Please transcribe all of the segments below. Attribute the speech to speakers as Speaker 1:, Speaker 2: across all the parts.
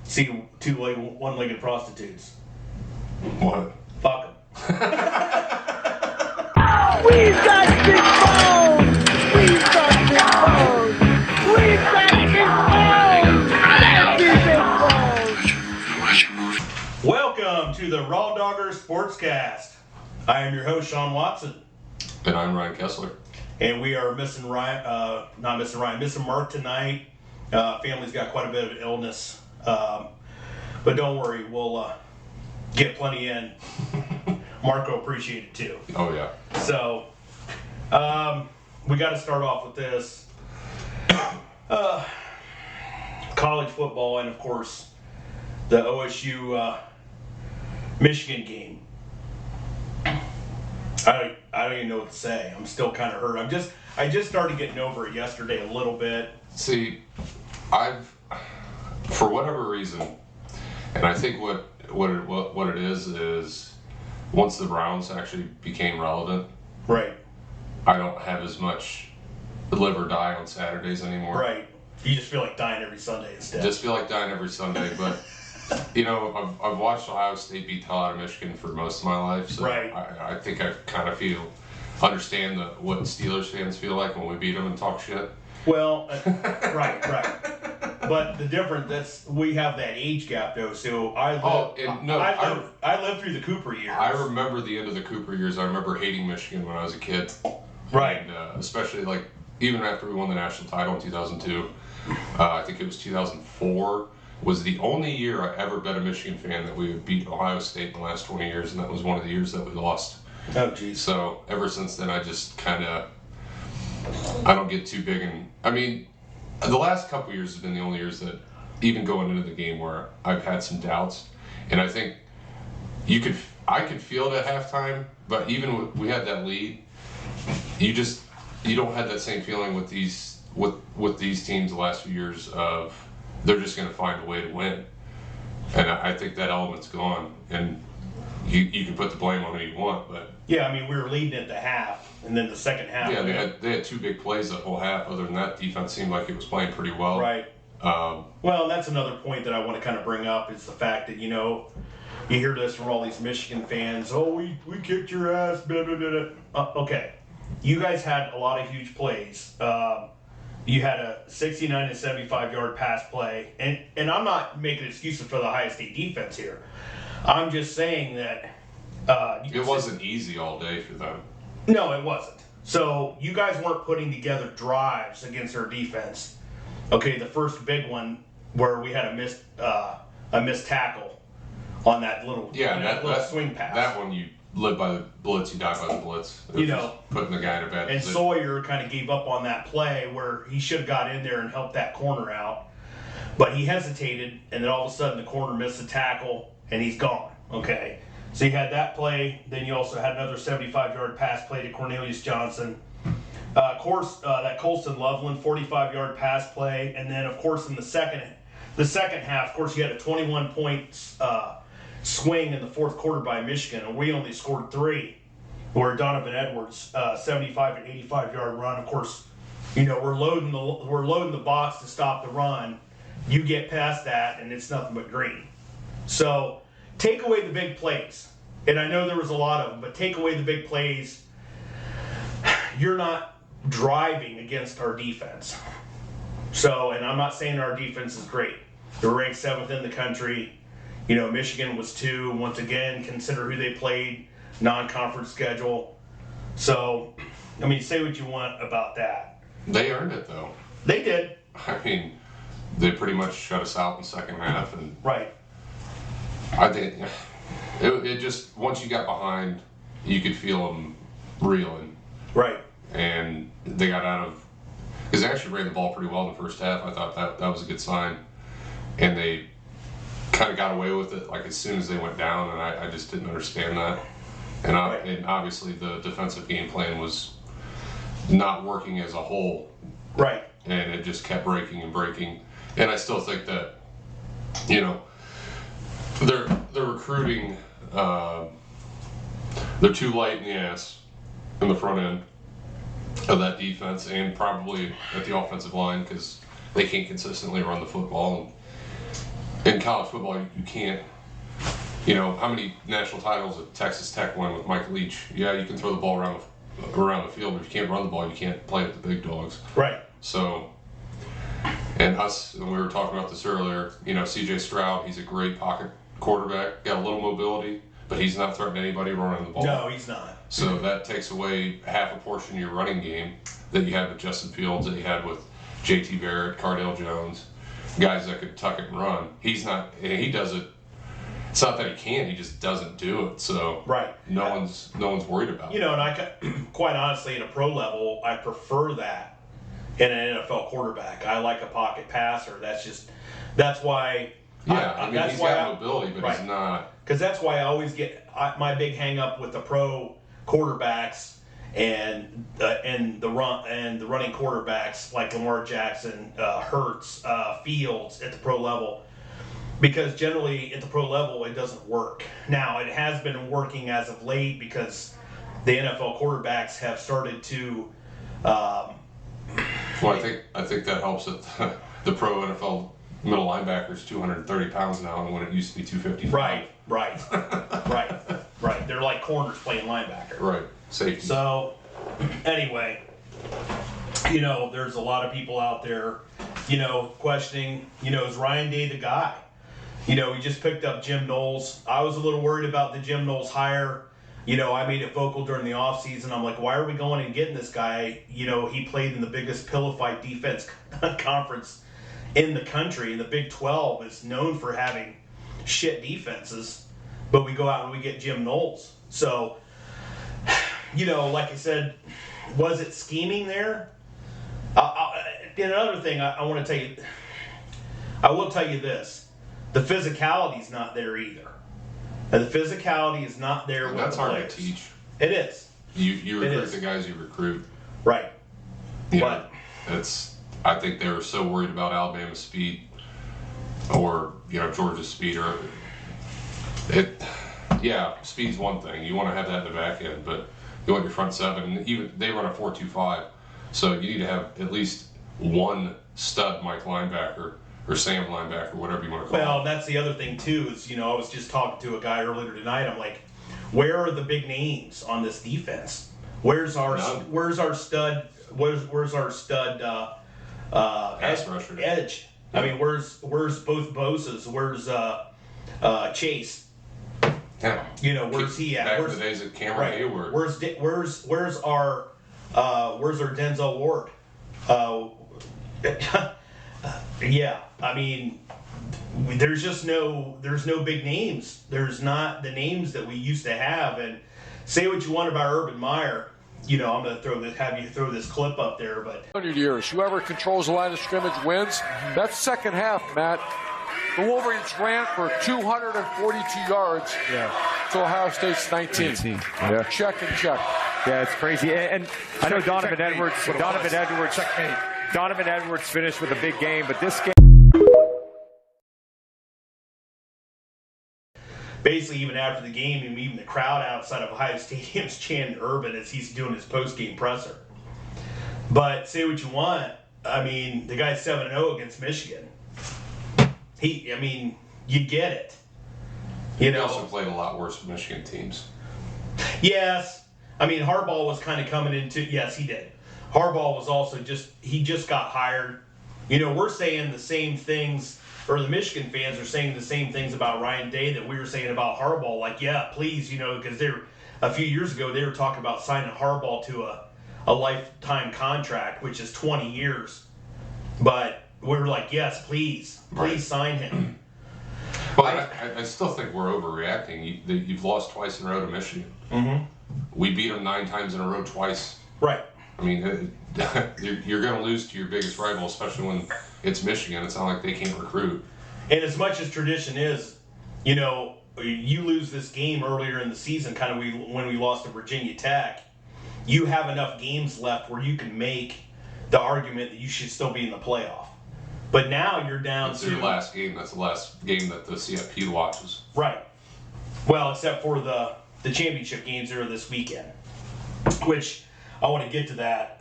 Speaker 1: See one-legged prostitutes.
Speaker 2: What?
Speaker 1: Fuck 'em.
Speaker 3: We've got big bones! We've got big bones! We've got big bones! Big bones!
Speaker 1: Welcome to the Raw Dogger Sportscast. I am your host, Sean Watson.
Speaker 2: And I'm Ryan Kessler.
Speaker 1: And we are missing Mark tonight. Family's got quite a bit of illness. But don't worry, we'll get plenty in. Mark will appreciate it too.
Speaker 2: Oh, yeah.
Speaker 1: So, we got to start off with this. College football and, of course, the OSU Michigan game. I don't even know what to say. I'm still kind of hurt. I just started getting over it yesterday a little bit.
Speaker 2: See, for whatever reason, and I think what it is once the Browns actually became relevant,
Speaker 1: Right.
Speaker 2: I don't have as much live or die on Saturdays anymore.
Speaker 1: Right. You just feel like dying every Sunday instead.
Speaker 2: Just feel like dying every Sunday, but you know, I've watched Ohio State beat the hell out of Michigan for most of my life, so
Speaker 1: Right.
Speaker 2: I think I kind of understand what Steelers fans feel like when we beat them and talk shit.
Speaker 1: Well, right. But the difference we have that age gap though. So I lived through the Cooper years.
Speaker 2: I remember the end of the Cooper years. I remember hating Michigan when I was a kid.
Speaker 1: Right.
Speaker 2: And especially like even after we won the national title in 2002, I think it was 2004 was the only year I ever bet a Michigan fan that we would beat Ohio State in the last 20 years, and that was one of the years that we lost.
Speaker 1: Oh, geez.
Speaker 2: So ever since then, I just kind of I don't get too big, and I mean, the last couple years have been the only years that even going into the game where I've had some doubts, and I think I could feel it at halftime, but even we had that lead, you don't have that same feeling with these teams the last few years of they're just going to find a way to win, and I think that element's gone, and you can put the blame on who you want, but
Speaker 1: yeah, I mean we were leading at the half, and then the second half.
Speaker 2: Yeah, they had two big plays that whole half. Other than that, defense seemed like it was playing pretty well.
Speaker 1: Right. Well, that's another point that I want to kind of bring up is the fact that, you hear this from all these Michigan fans. Oh, we kicked your ass. Blah, blah, blah, blah. Okay. You guys had a lot of huge plays. You had a 69 and 75-yard pass play. And I'm not making excuses for the Ohio State defense here. I'm just saying that
Speaker 2: it wasn't easy all day for them.
Speaker 1: No, it wasn't. So you guys weren't putting together drives against our defense. Okay, the first big one where we had a missed tackle on that little swing pass.
Speaker 2: That one you live by the blitz, you die by the blitz. Putting the guy in a bad position.
Speaker 1: And Sawyer kind of gave up on that play where he should have got in there and helped that corner out, but he hesitated, and then all of a sudden the corner missed the tackle and he's gone. Okay. So you had that play, then you also had another 75-yard pass play to Cornelius Johnson. Of course, that Colston Loveland 45-yard pass play, and then of course in the second half, of course you had a 21-point swing in the fourth quarter by Michigan, and we only scored 3. Where Donovan Edwards 75 and 85-yard run. Of course, we're loading the box to stop the run. You get past that, and it's nothing but green. So take away the big plays. And I know there was a lot of them, but take away the big plays. You're not driving against our defense. So, and I'm not saying our defense is great. They're ranked 7th in the country. Michigan was 2. Once again, consider who they played, non-conference schedule. So, I mean, say what you want about that.
Speaker 2: They earned it, though.
Speaker 1: They did.
Speaker 2: I mean, they pretty much shut us out in the second half. And
Speaker 1: Right.
Speaker 2: I think it just, once you got behind, you could feel them reeling.
Speaker 1: Right.
Speaker 2: And they got out of, because they actually ran the ball pretty well in the first half. I thought that was a good sign. And they kind of got away with it like as soon as they went down, and I just didn't understand that. And, and obviously the defensive game plan was not working as a whole.
Speaker 1: Right.
Speaker 2: And it just kept breaking and breaking. And I still think that, they're recruiting, they're too light in the ass in the front end of that defense, and probably at the offensive line because they can't consistently run the football. college football, you can't. You know, how many national titles did Texas Tech won with Mike Leach? Yeah, you can throw the ball around the field, but if you can't run the ball, you can't play with the big dogs.
Speaker 1: Right.
Speaker 2: So, and we were talking about this earlier, you know, C.J. Stroud, he's a great pocket quarterback, got a little mobility, but he's not threatening anybody running the ball.
Speaker 1: No, he's not.
Speaker 2: So that takes away half a portion of your running game that you had with Justin Fields, that you had with J.T. Barrett, Cardale Jones, guys that could tuck it and run. He's not, and he does it. It's not that he can't; he just doesn't do it. So
Speaker 1: right,
Speaker 2: no one's worried about it.
Speaker 1: You know, and I quite honestly, at a pro level, I prefer that in an NFL quarterback. I like a pocket passer. That's why.
Speaker 2: Yeah, I mean, he's got mobility, but he's not.
Speaker 1: Because that's why I always get my big hang up with the pro quarterbacks and the running quarterbacks like Lamar Jackson, Hurts, Fields at the pro level. Because generally at the pro level it doesn't work. Now it has been working as of late because the NFL quarterbacks have started to.
Speaker 2: Well, I think that helps that the pro NFL middle linebackers 230 pounds now, and when it used to be 250.
Speaker 1: Right. They're like corners playing linebacker.
Speaker 2: Right. Safety.
Speaker 1: So anyway, you know, there's a lot of people out there, you know, questioning, you know, is Ryan Day the guy? You know, we just picked up Jim Knowles. I was a little worried about the Jim Knowles hire. You know, I made it vocal during the offseason. I'm like, why are we going and getting this guy? You know, he played in the biggest pillow fight defense conference in the country. And the Big 12 is known for having shit defenses. But we go out and we get Jim Knowles. So, you know, like I said, was it scheming there? And another thing I want to tell you, I will tell you this. The physicality's not there either. And the physicality is not there with
Speaker 2: that's
Speaker 1: the
Speaker 2: hard
Speaker 1: players.
Speaker 2: to teach.
Speaker 1: It is.
Speaker 2: You recruit the guys you recruit.
Speaker 1: Right.
Speaker 2: Yeah. I think they were so worried about Alabama's speed or, you know, Georgia's speed speed's one thing. You want to have that in the back end, but you want your front seven, and even they run a 4-2-5. So you need to have at least one stud Mike linebacker or Sam linebacker, whatever you want to call it.
Speaker 1: Well, that's the other thing too. Is, you know, I was just talking to a guy earlier tonight. I'm like, where are the big names on this defense? Where's our stud? Where's our stud
Speaker 2: pass rusher
Speaker 1: edge? I mean, where's both Bosa's? Where's Chase?
Speaker 2: Yeah.
Speaker 1: You know, where's he at?
Speaker 2: Back
Speaker 1: Where's
Speaker 2: in the days of Cameron Hayward.
Speaker 1: Where's our Denzel Ward? Yeah, I mean, there's no big names. There's not the names that we used to have. And say what you want about Urban Meyer, you know, I'm going to have you throw this clip up there, but
Speaker 4: 100 years, whoever controls the line of scrimmage wins. That's second half, Matt. The Wolverines ran for 242 yards.
Speaker 5: Yeah.
Speaker 4: To Ohio State's 19.
Speaker 5: Yeah.
Speaker 4: Check and check.
Speaker 5: Yeah, it's crazy. And I know Donovan Edwards finished with a big game, but this game.
Speaker 1: Basically, even after the game, and even the crowd outside of Ohio Stadium's chanting Urban as he's doing his post-game presser. But say what you want, I mean, the guy's 7-0 against Michigan. You get it.
Speaker 2: He also played a lot worse with Michigan teams.
Speaker 1: Yes. I mean, Harbaugh was kind of coming into, yes, he did. Harbaugh was also he just got hired. You know, we're saying the same things, or the Michigan fans are saying the same things about Ryan Day that we were saying about Harbaugh. Like, yeah, please, you know, because a few years ago they were talking about signing Harbaugh to a lifetime contract, which is 20 years. But we were like, yes, please sign him.
Speaker 2: But I still think we're overreacting. You've lost twice in a row to Michigan.
Speaker 1: Mm-hmm.
Speaker 2: We beat them 9 times in a row twice.
Speaker 1: Right.
Speaker 2: I mean, you're going to lose to your biggest rival, especially when it's Michigan. It's not like they can't recruit.
Speaker 1: And as much as tradition is, you know, you lose this game earlier in the season, kind of when we lost to Virginia Tech, you have enough games left where you can make the argument that you should still be in the playoff. But now you're down
Speaker 2: That's
Speaker 1: to
Speaker 2: your last game. That's the last game that the CFP watches.
Speaker 1: Right. Well, except for the championship games that are this weekend, which I want to get to that.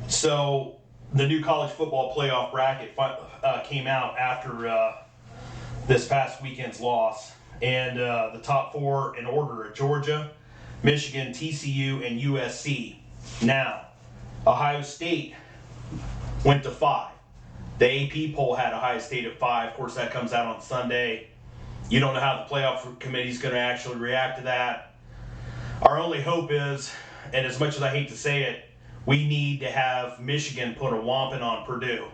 Speaker 1: So the new college football playoff bracket came out after this past weekend's loss. And the top 4 in order are Georgia, Michigan, TCU, and USC. Now, Ohio State went to 5. The AP poll had Ohio State at 5. Of course, that comes out on Sunday. You don't know how the playoff committee is going to actually react to that. Our only hope is, and as much as I hate to say it, we need to have Michigan put a whomping on Purdue.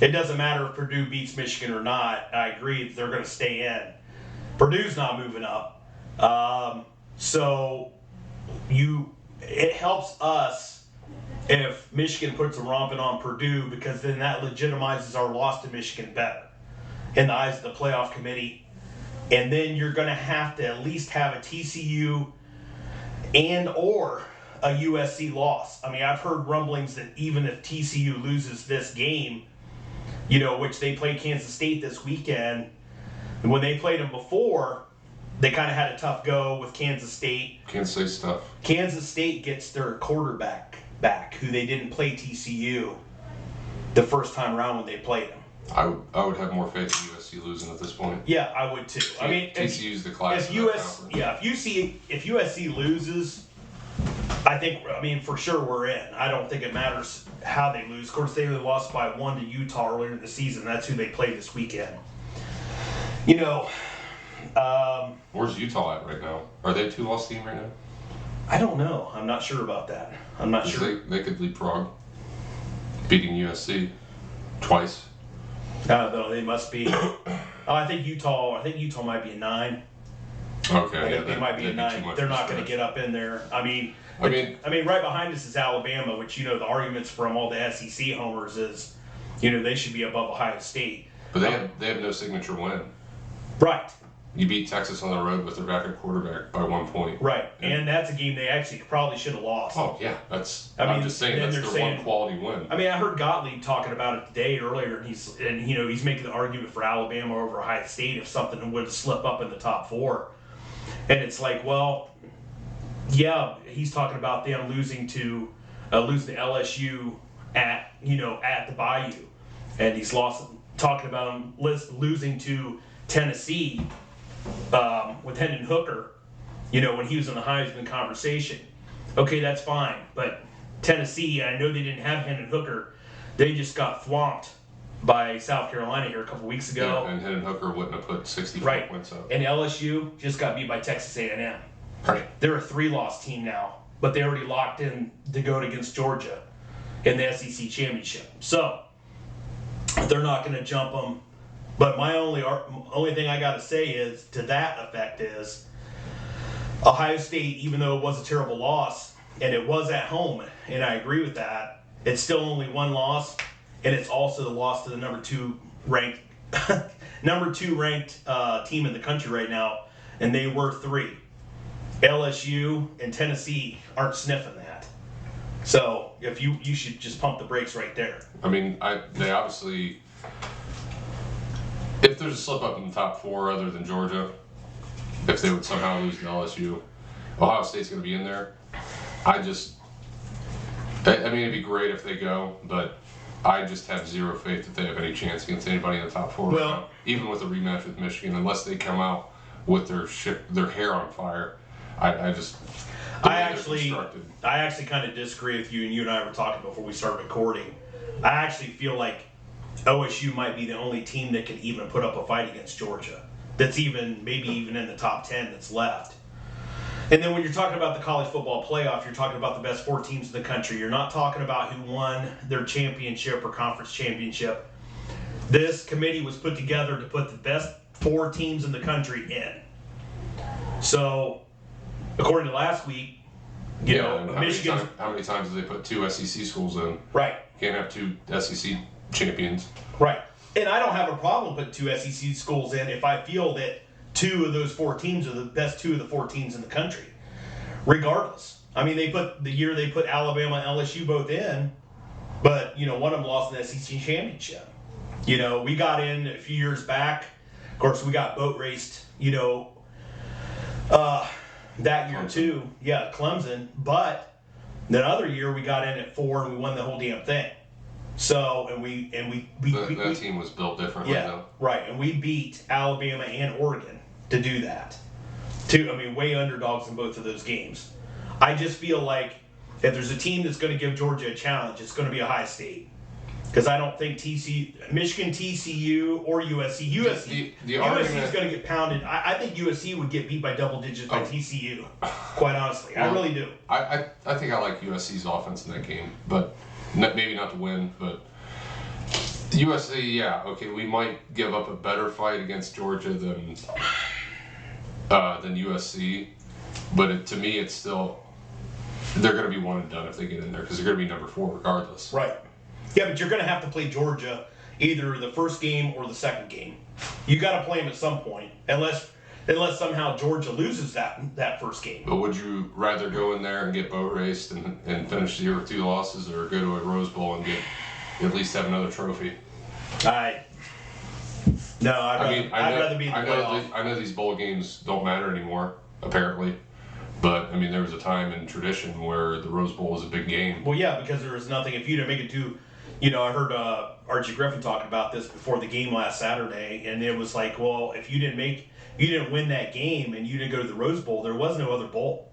Speaker 1: It doesn't matter if Purdue beats Michigan or not. I agree that they're going to stay in. Purdue's not moving up. So it helps us if Michigan puts a romping on Purdue, because then that legitimizes our loss to Michigan better in the eyes of the playoff committee. And then you're going to have to at least have a TCU and or a USC loss. I mean, I've heard rumblings that even if TCU loses this game, which they played Kansas State this weekend, and when they played them before, they kind of had a tough go with Kansas State.
Speaker 2: Kansas State stuff.
Speaker 1: Kansas State gets their quarterback back, who they didn't play TCU the first time around when they played them.
Speaker 2: I would have more faith in USC losing at this point.
Speaker 1: Yeah, I would too. I mean,
Speaker 2: TCU's the class.
Speaker 1: If USC loses, I mean, for sure we're in. I don't think it matters how they lose. Of course, they lost by 1 to Utah earlier in the season. That's who they played this weekend.
Speaker 2: Where's Utah at right now? Are they a 2-loss team right now?
Speaker 1: I don't know. I'm not sure about that. I'm not sure.
Speaker 2: They could leapfrog, beating USC twice.
Speaker 1: No, they must be. I think Utah might be a 9.
Speaker 2: Okay,
Speaker 1: They might be a 9. They're not going to get up in there. I mean, right behind us is Alabama, which the arguments from all the SEC homers is, they should be above Ohio State.
Speaker 2: But they have no signature win.
Speaker 1: Right.
Speaker 2: You beat Texas on the road with their backup quarterback by 1 point.
Speaker 1: Right, and that's a game they actually probably should have lost.
Speaker 2: Oh yeah, I'm just saying that's their one quality win.
Speaker 1: I mean, I heard Gottlieb talking about it today earlier, and he's making the argument for Alabama over Ohio State if something would slip up in the top 4, and it's like, well, yeah, he's talking about them losing to LSU at the Bayou, and he's talking about them losing to Tennessee with Hendon Hooker, when he was in the Heisman conversation. Okay, that's fine. But Tennessee, I know they didn't have Hendon Hooker. They just got thwomped by South Carolina here a couple weeks ago.
Speaker 2: Yeah, and Hendon Hooker wouldn't have put 64 points up.
Speaker 1: And LSU just got beat by Texas A&M.
Speaker 2: Right.
Speaker 1: They're a 3-loss team now, but they already locked in to go against Georgia in the SEC championship. So they're not going to jump them. But my only thing I got to say is, to that effect, is Ohio State, even though it was a terrible loss, and it was at home, and I agree with that, it's still only 1 loss, and it's also the loss to the number 2 ranked team in the country right now, and they were 3. LSU and Tennessee aren't sniffing that. So if you should just pump the brakes right there.
Speaker 2: I mean, they obviously. If there's a slip up in the top 4 other than Georgia, if they would somehow lose to LSU, Ohio State's going to be in there. I mean, it'd be great if they go, but I just have zero faith that they have any chance against anybody in the top 4.
Speaker 1: Well,
Speaker 2: even with a rematch with Michigan, unless they come out with their hair on fire, I actually kind of disagree with you, and you and I were talking before we started recording. I actually feel like OSU might be the only team that can even put up a fight against Georgia. That's maybe even in the top 10 that's left. And then when you're talking about the college football playoff, you're talking about the best 4 teams in the country. You're not talking about who won their championship or conference championship. This committee was put together to put the best 4 teams in the country in. So, according to last week, Michigan. How many times did they put 2 SEC schools in?
Speaker 1: Right.
Speaker 2: You can't have 2 SEC champions.
Speaker 1: Right. And I don't have a problem putting 2 SEC schools in if I feel that 2 of those 4 teams are the best 2 of the 4 teams in the country. Regardless. I mean, they put Alabama and LSU both in, but, one of them lost the SEC championship. We got in a few years back. Of course, we got boat raced, that year too. Yeah, Clemson. But the other year we got in at 4 and we won the whole damn thing. So and we
Speaker 2: That team was built differently,
Speaker 1: yeah,
Speaker 2: though.
Speaker 1: right. And we beat Alabama and Oregon to do that. Way underdogs in both of those games. I just feel like if there's a team that's going to give Georgia a challenge, it's going to be Ohio State. Because I don't think Michigan, TCU, or USC. USC is going to get pounded. I think USC would get beat by double digits by TCU. Quite honestly, I really do.
Speaker 2: I think I like USC's offense in that game, but maybe not to win. But USC, yeah, okay, we might give up a better fight against Georgia than USC, but to me, it's still they're going to be one and done if they get in there because they're going to be number 4 regardless.
Speaker 1: Right. Yeah, but you're going to have to play Georgia either the first game or the second game. You got to play them at some point, unless somehow Georgia loses that first game.
Speaker 2: But would you rather go in there and get boat raced and finish the year with 2 losses, or go to a Rose Bowl and at least have another trophy?
Speaker 1: I'd rather be in the playoff.
Speaker 2: I know these bowl games don't matter anymore, apparently. But, I mean, there was a time in tradition where the Rose Bowl was a big game.
Speaker 1: Well, yeah, because there was nothing. If you didn't make it to, I heard Archie Griffin talking about this before the game last Saturday, and it was like, well, if you didn't win that game and you didn't go to the Rose Bowl, there was no other bowl.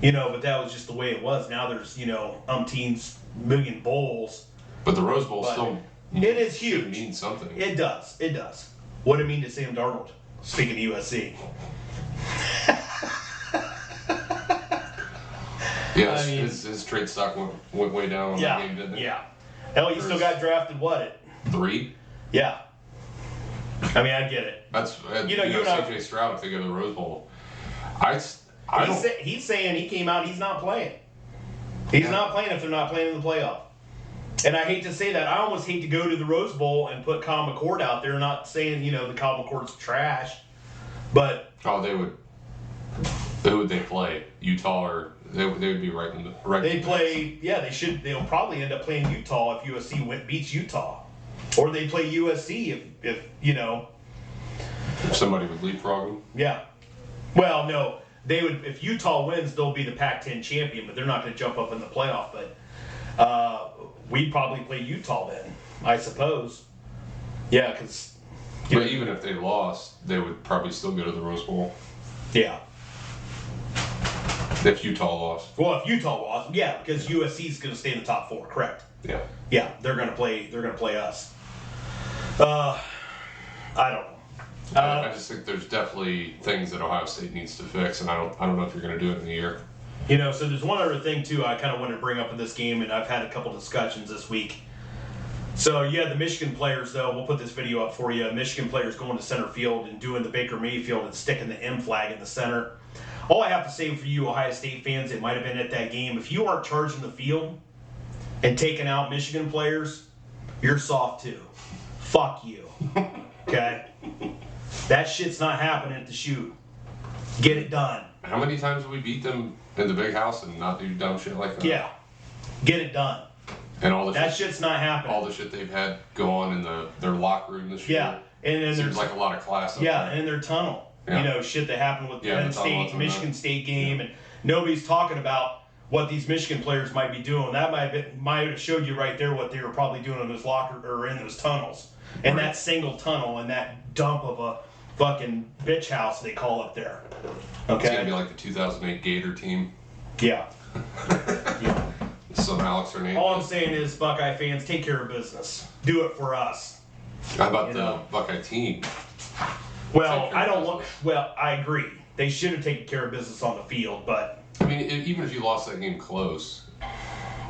Speaker 1: But that was just the way it was. Now there's, umpteen million bowls.
Speaker 2: But the Rose Bowl still
Speaker 1: it is huge.
Speaker 2: Should mean something.
Speaker 1: It does. What did it mean to Sam Darnold? Speaking of USC.
Speaker 2: Yeah, his trade stock went way down on that game, didn't it?
Speaker 1: Yeah. Hell, he still got drafted, at
Speaker 2: 3?
Speaker 1: Yeah. I mean, I get it.
Speaker 2: That's C.J. Stroud if they go to the Rose Bowl.
Speaker 1: He's saying he came out, he's not playing. He's not playing if they're not playing in the playoff. And I hate to say that. I almost hate to go to the Rose Bowl and put Kyle McCord out there, not saying, the Kyle McCord's trash. But...
Speaker 2: Oh, they would... Who would they play? Utah or... They would be right in the...
Speaker 1: They play... Yeah, they should... They'll probably end up playing Utah if USC beats Utah. Or they play USC if
Speaker 2: If somebody would leapfrog them?
Speaker 1: Yeah. Well, no. They would... If Utah wins, they'll be the Pac-10 champion, but they're not going to jump up in the playoff. But we'd probably play Utah then, I suppose. Yeah, because...
Speaker 2: But even if they lost, they would probably still go to the Rose Bowl.
Speaker 1: Yeah.
Speaker 2: If Utah lost.
Speaker 1: Well, if Utah lost, yeah, because USC is going to stay in the top 4, correct?
Speaker 2: Yeah.
Speaker 1: Yeah, they're going to play us. I don't know.
Speaker 2: I just think there's definitely things that Ohio State needs to fix, and I don't know if you're going to do it in a year.
Speaker 1: So there's one other thing too I kind of wanted to bring up in this game, and I've had a couple discussions this week. So the Michigan players, though, we'll put this video up for you. Michigan players going to center field and doing the Baker Mayfield and sticking the M flag in the center. All I have to say for you Ohio State fans that might have been at that game, if you aren't charging the field and taking out Michigan players, you're soft too. Fuck you. Okay? That shit's not happening at the shoot. Get it done.
Speaker 2: How many times have we beat them in the big house and not do dumb shit like that?
Speaker 1: Yeah. Get it done.
Speaker 2: And all the
Speaker 1: that shit's not happening.
Speaker 2: All the shit they've had go on in their locker room this year.
Speaker 1: Yeah. And
Speaker 2: seems like a lot of class up
Speaker 1: there.
Speaker 2: there.
Speaker 1: And in their tunnel.
Speaker 2: Yeah.
Speaker 1: Shit that happened with Penn State, Michigan State game, and nobody's talking about what these Michigan players might be doing. That might have showed you right there what they were probably doing in those in those tunnels, and that single tunnel and that dump of a fucking bitch house they call up there. Okay,
Speaker 2: it's gonna be like the 2008 Gator team.
Speaker 1: Yeah. Yeah.
Speaker 2: Some Alex Hernandez.
Speaker 1: All I'm saying is, Buckeye fans, take care of business. Do it for us.
Speaker 2: How about the Buckeye team?
Speaker 1: Well, I agree. They should have taken care of business on the field, but...
Speaker 2: I mean, even if you lost that game close,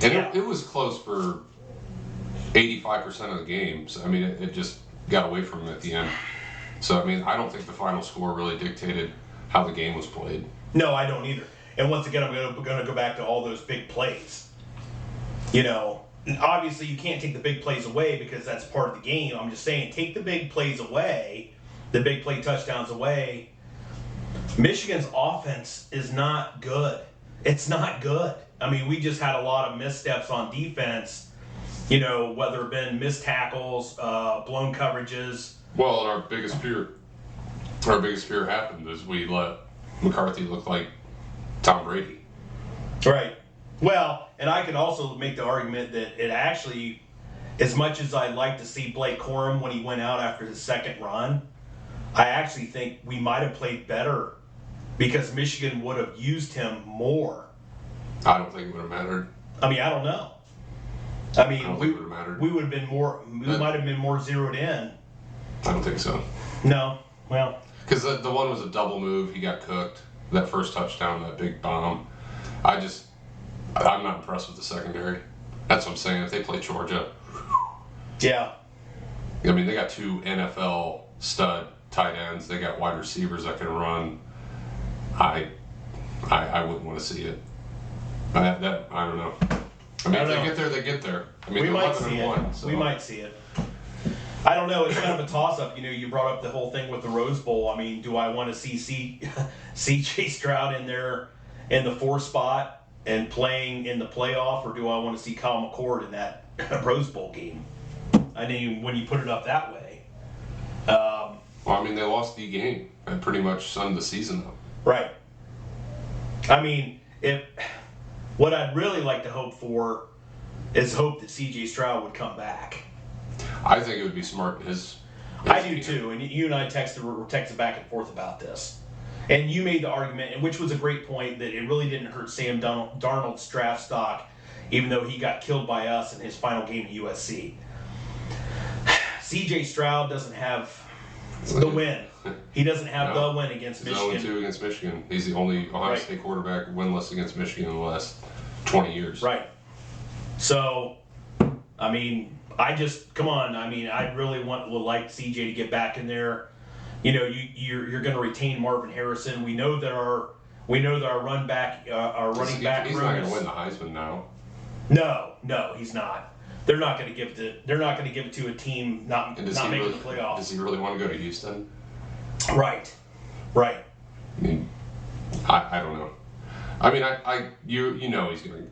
Speaker 2: and it was close for 85% of the games. I mean, it just got away from them at the end. So, I mean, I don't think the final score really dictated how the game was played.
Speaker 1: No, I don't either. And once again, I'm going to go back to all those big plays. Obviously you can't take the big plays away because that's part of the game. I'm just saying, take the big plays away, the big play touchdowns away. Michigan's offense is not good. It's not good. I mean, we just had a lot of missteps on defense, whether it been missed tackles, blown coverages.
Speaker 2: Well, and our biggest fear happened is we let McCarthy look like Tom Brady.
Speaker 1: Right. Well, and I could also make the argument that it actually as much as I'd like to see Blake Corum when he went out after his second run, I actually think we might have played better because Michigan would have used him more.
Speaker 2: I don't think it would have mattered.
Speaker 1: I mean, I don't know. I mean,
Speaker 2: I don't think it would have mattered.
Speaker 1: we would have been more. We might have been more zeroed in.
Speaker 2: I don't think so.
Speaker 1: No, well,
Speaker 2: Because the one was a double move. He got cooked. That first touchdown, that big bomb. I'm not impressed with the secondary. That's what I'm saying. If they play Georgia,
Speaker 1: yeah,
Speaker 2: I mean, they got 2 NFL stud tight ends. They got wide receivers that can run. I wouldn't want to see it. I don't know. I mean, if they get there, they get there. I mean,
Speaker 1: we
Speaker 2: they're
Speaker 1: might
Speaker 2: 11
Speaker 1: see
Speaker 2: and
Speaker 1: it.
Speaker 2: 1. So.
Speaker 1: We might see it. I don't know. It's kind of a toss-up. You brought up the whole thing with the Rose Bowl. I mean, do I want to see C.J. Stroud in there in the 4 spot and playing in the playoff, or do I want to see Kyle McCord in that Rose Bowl game? I mean, when you put it up that way.
Speaker 2: Well, I mean, they lost the game and pretty much summed the season up.
Speaker 1: Right. I mean, what I'd really like to hope for is hope that C.J. Stroud would come back.
Speaker 2: I think it would be smart in his
Speaker 1: I do
Speaker 2: game.
Speaker 1: too, and you and I texted back and forth about this. And you made the argument, and which was a great point, that it really didn't hurt Sam Darnold's draft stock, even though he got killed by us in his final game at USC. C.J. Stroud doesn't have the win. He doesn't have
Speaker 2: No.
Speaker 1: the win against
Speaker 2: He's
Speaker 1: Michigan.
Speaker 2: 0-2 against Michigan. He's the only Ohio
Speaker 1: Right.
Speaker 2: State quarterback winless against Michigan in the last 20 years.
Speaker 1: Right. So, I mean, come on. I mean, I really would like CJ to get back in there. You're going to retain Marvin Harrison. We know that our running back
Speaker 2: He's
Speaker 1: room
Speaker 2: not going
Speaker 1: is-
Speaker 2: to win the Heisman now.
Speaker 1: No, he's not. They're not going to give it. They're not going to give it to a team not
Speaker 2: And
Speaker 1: making the playoffs.
Speaker 2: Does he really want to go to Houston?
Speaker 1: Right.
Speaker 2: I mean, I don't know. I mean,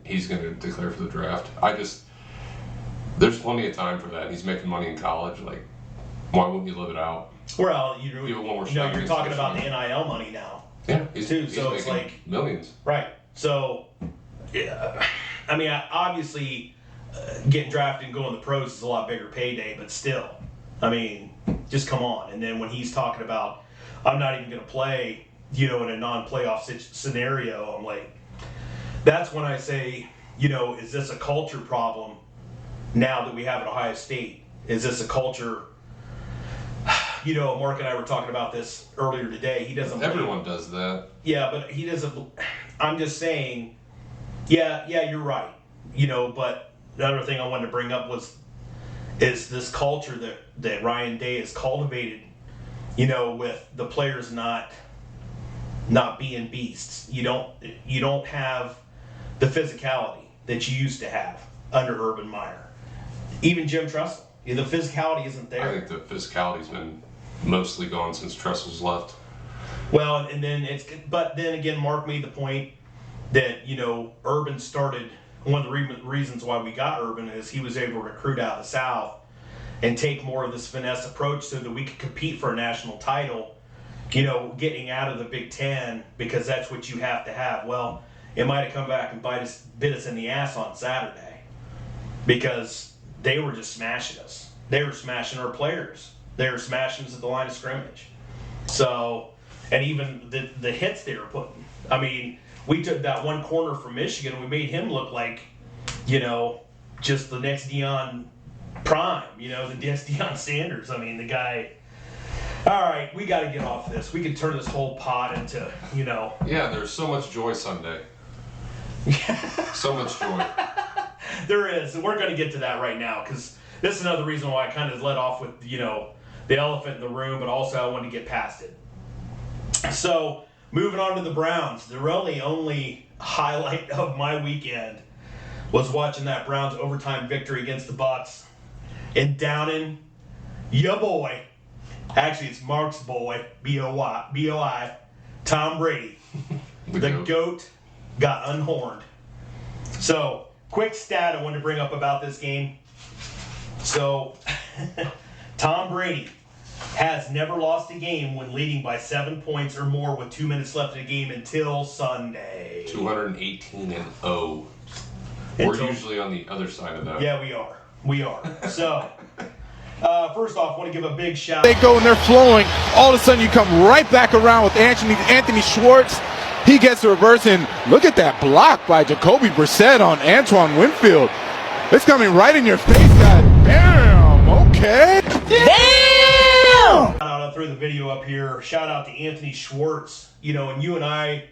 Speaker 2: he's gonna declare for the draft. There's plenty of time for that. He's making money in college. Like, why wouldn't you live it out?
Speaker 1: Well,
Speaker 2: Give it one more
Speaker 1: you're
Speaker 2: shot
Speaker 1: talking
Speaker 2: against
Speaker 1: about the
Speaker 2: Michigan.
Speaker 1: NIL money now.
Speaker 2: Yeah,
Speaker 1: Too,
Speaker 2: he's
Speaker 1: so it's
Speaker 2: making
Speaker 1: like-
Speaker 2: millions.
Speaker 1: Right. So, yeah, I mean, obviously, getting drafted and going to the pros is a lot bigger payday, but still, I mean, just come on. And then when he's talking about, I'm not even going to play, in a non-playoff scenario, I'm like, that's when I say, is this a culture problem now that we have at Ohio State? Is this a culture? Mark and I were talking about this earlier today. He doesn't.
Speaker 2: Everyone does that.
Speaker 1: Yeah, but he doesn't. I'm just saying. Yeah, you're right. But the other thing I wanted to bring up is this culture that Ryan Day has cultivated. With the players not being beasts. You don't have the physicality that you used to have under Urban Meyer. Even Jim Tressel. The physicality isn't there.
Speaker 2: I think the physicality's been mostly gone since Tressel's left.
Speaker 1: Well, but then again, Mark made the point that, Urban started, one of the reasons why we got Urban is he was able to recruit out of the South and take more of this finesse approach so that we could compete for a national title, getting out of the Big Ten, because that's what you have to have. Well, it might have come back and bit us in the ass on Saturday because they were just smashing us. They were smashing our players. They were smashing us at the line of scrimmage. So, and even the hits they were putting. I mean, we took that one corner from Michigan and we made him look like, just the next Deion Prime, the next Deion Sanders. I mean, the guy. All right, we got to get off this. We could turn this whole pod into,
Speaker 2: Yeah, there's so much joy Sunday. So much joy.
Speaker 1: There is. And we're going to get to that right now because this is another reason why I kind of let off with, the elephant in the room, but also I wanted to get past it. So, moving on to the Browns. The really only highlight of my weekend was watching that Browns overtime victory against the Bucs and downing ya boy. Actually, it's Mark's boy, B-O-I, Tom Brady. The GOAT got unhorned. So, quick stat I wanted to bring up about this game. So, Tom Brady has never lost a game when leading by 7 points or more with 2 minutes left in the game until Sunday.
Speaker 2: 218-0. We're usually on the other side of that.
Speaker 1: Yeah, we are. We are. So, first off, I want to give a big shout.
Speaker 6: They go and they're flowing. All of a sudden, you come right back around with Anthony Schwartz. He gets the reverse, and look at that block by Jacoby Brissett on Antoine Winfield. It's coming right in your face. God damn. Okay.
Speaker 1: Damn! I'll throw the video up here. Shout out to Anthony Schwartz. You know, and you and I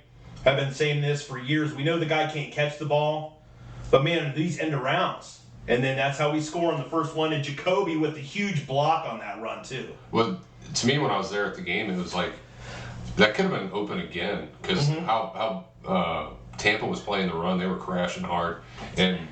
Speaker 1: have been saying this for years. We know the guy can't catch the ball, but man, these end arounds. And then that's how we score on the first one. And Jacoby with the huge block on that run, too.
Speaker 2: Well, to me, when I was there at the game, it was like, that could have been open again. Because how Tampa was playing the run, they were crashing hard. And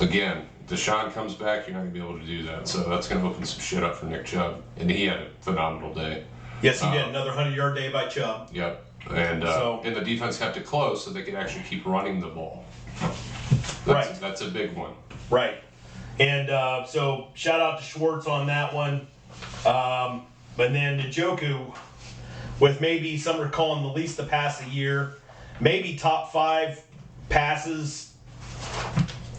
Speaker 2: again, Deshaun comes back, you're not going to be able to do that. So that's going to open some shit up for Nick Chubb. And he had a phenomenal day.
Speaker 1: Yes, he did. Another 100-yard day by Chubb.
Speaker 2: Yep. And the defense kept it close so they could actually keep running the ball. That's a big one.
Speaker 1: Right. And so shout out to Schwartz on that one. But then Njoku, with maybe some are calling the least the pass a year, maybe top 5 passes.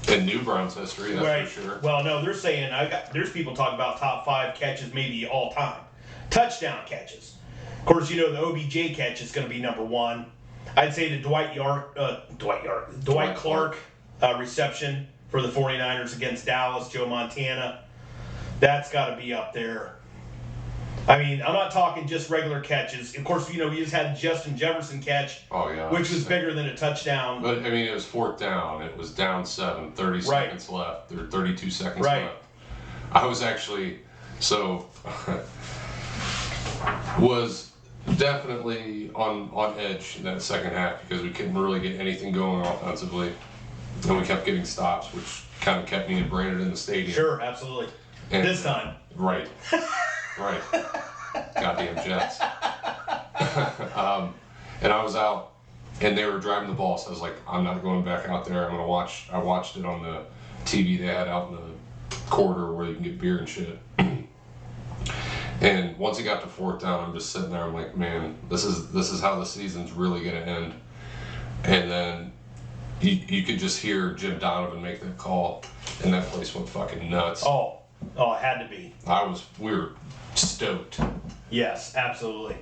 Speaker 2: In New Browns history, that's for sure.
Speaker 1: Well, no, they're saying, there's people talking about top 5 catches maybe all time. Touchdown catches. Of course, you know the OBJ catch is going to be number 1. I'd say the Dwight Clark reception for the 49ers against Dallas, Joe Montana. That's got to be up there. I mean, I'm not talking just regular catches. Of course, you know, we just had Justin Jefferson catch, which was bigger than a touchdown.
Speaker 2: But, I mean, it was 4th down. It was down 7, 30 seconds left. There were 32 seconds left. I was actually, was definitely on edge in that second half because we couldn't really get anything going offensively. And we kept getting stops, which kind of kept me and Brandon in the stadium.
Speaker 1: Sure, absolutely. And this time.
Speaker 2: Right. Right. Goddamn Jets. And I was out, and they were driving the ball, so I was like, I'm not going back out there. I'm going to watch. I watched it on the TV they had out in the corridor where you can get beer and shit. And once it got to 4th down, I'm just sitting there. I'm like, man, this is how the season's really going to end. And then you could just hear Jim Donovan make that call, and that place went fucking nuts.
Speaker 1: Oh, it had to be.
Speaker 2: We were stoked.
Speaker 1: Yes, absolutely.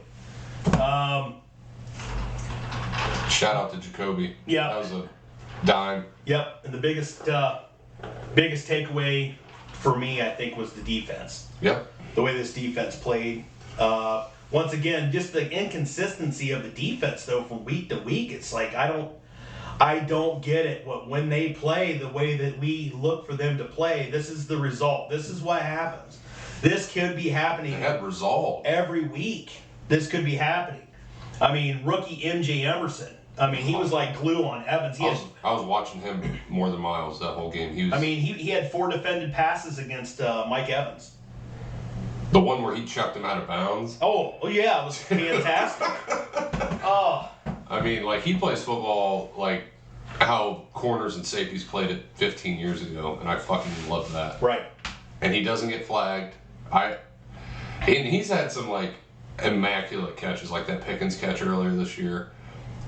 Speaker 2: Shout out to Jacoby.
Speaker 1: Yeah.
Speaker 2: That was a dime.
Speaker 1: Yep, and the biggest takeaway for me, I think, was the defense.
Speaker 2: Yep.
Speaker 1: The way this defense played. Once again, just the inconsistency of the defense, though, from week to week. It's like I don't get it. When they play the way that we look for them to play, this is the result. This is what happens. This could be happening.
Speaker 2: They had resolve
Speaker 1: every week. This could be happening. I mean, rookie MJ Emerson. I mean, he was like glue on Evans.
Speaker 2: I was watching him more than Miles that whole game.
Speaker 1: He had 4 defended passes against Mike Evans.
Speaker 2: The one where he chucked him out of bounds.
Speaker 1: Oh yeah, it was fantastic. Oh.
Speaker 2: I mean, like, he plays football like how corners and safeties played it 15 years ago, and I fucking love that.
Speaker 1: Right.
Speaker 2: And he doesn't get flagged. And he's had some, like, immaculate catches, like that Pickens catch earlier this year.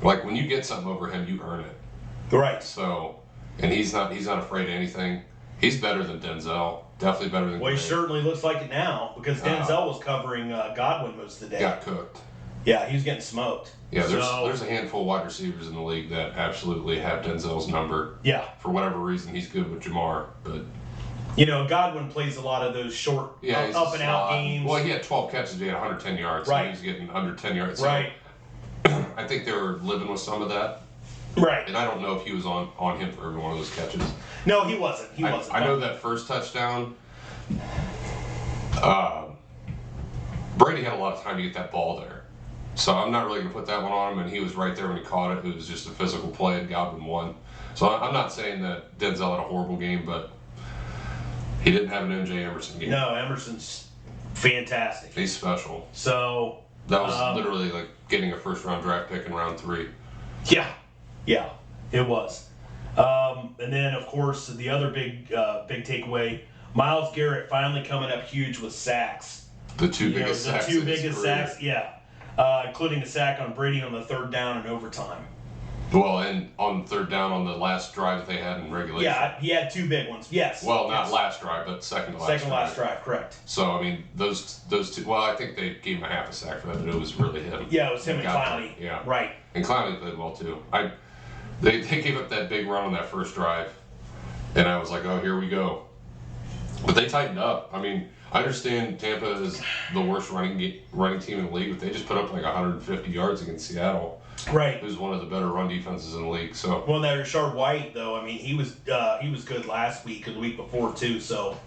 Speaker 2: Like, when you get something over him, you earn it.
Speaker 1: Right.
Speaker 2: So, and he's not afraid of anything. He's better than Denzel. Definitely better than
Speaker 1: Well, he
Speaker 2: Gray.
Speaker 1: certainly looks like it now because Denzel was covering Godwin most of the day.
Speaker 2: Got cooked.
Speaker 1: Yeah, he was getting smoked.
Speaker 2: Yeah, there's a handful of wide receivers in the league that absolutely have Denzel's number.
Speaker 1: Yeah.
Speaker 2: For whatever reason, he's good with Jamar, but...
Speaker 1: You know, Godwin plays a lot of those short up and out games.
Speaker 2: Well, he had 12 catches, he had 110 yards.
Speaker 1: Right.
Speaker 2: So he was getting under 10 yards. So
Speaker 1: right.
Speaker 2: I think they were living with some of that.
Speaker 1: Right.
Speaker 2: And I don't know if he was on him for every one of those catches.
Speaker 1: No, he wasn't.
Speaker 2: I know that first touchdown, Brady had a lot of time to get that ball there. So I'm not really going to put that one on him, and he was right there when he caught it. It was just a physical play, and Godwin won. So I'm not saying that Denzel had a horrible game, but he didn't have an MJ Emerson game.
Speaker 1: No, Emerson's fantastic.
Speaker 2: He's special.
Speaker 1: So
Speaker 2: that was literally like getting a first-round draft pick in round 3.
Speaker 1: Yeah, it was. And then, of course, the other big takeaway, Myles Garrett finally coming up huge with sacks.
Speaker 2: The two biggest
Speaker 1: sacks, yeah. Including a sack on Brady on the 3rd down in overtime.
Speaker 2: Well, and on third down on the last drive they had in regulation.
Speaker 1: Yeah, he had 2 big ones. Yes.
Speaker 2: Well, not
Speaker 1: yes.
Speaker 2: last drive, but second to last.
Speaker 1: Second to last drive, correct.
Speaker 2: So I mean, those 2. Well, I think they gave him a half a sack for that, but it was really him.
Speaker 1: Yeah, it was him and
Speaker 2: Got
Speaker 1: Clowney.
Speaker 2: there. Yeah.
Speaker 1: Right.
Speaker 2: And Clowney played well too. They gave up that big run on that first drive, and I was like, oh, here we go. But they tightened up. I mean, I understand Tampa is the worst running team in the league, but they just put up like 150 yards against Seattle.
Speaker 1: Right.
Speaker 2: Who's one of the better run defenses in the league. So.
Speaker 1: Well, that Rashard White, though, I mean, he was good last week and the week before too. So,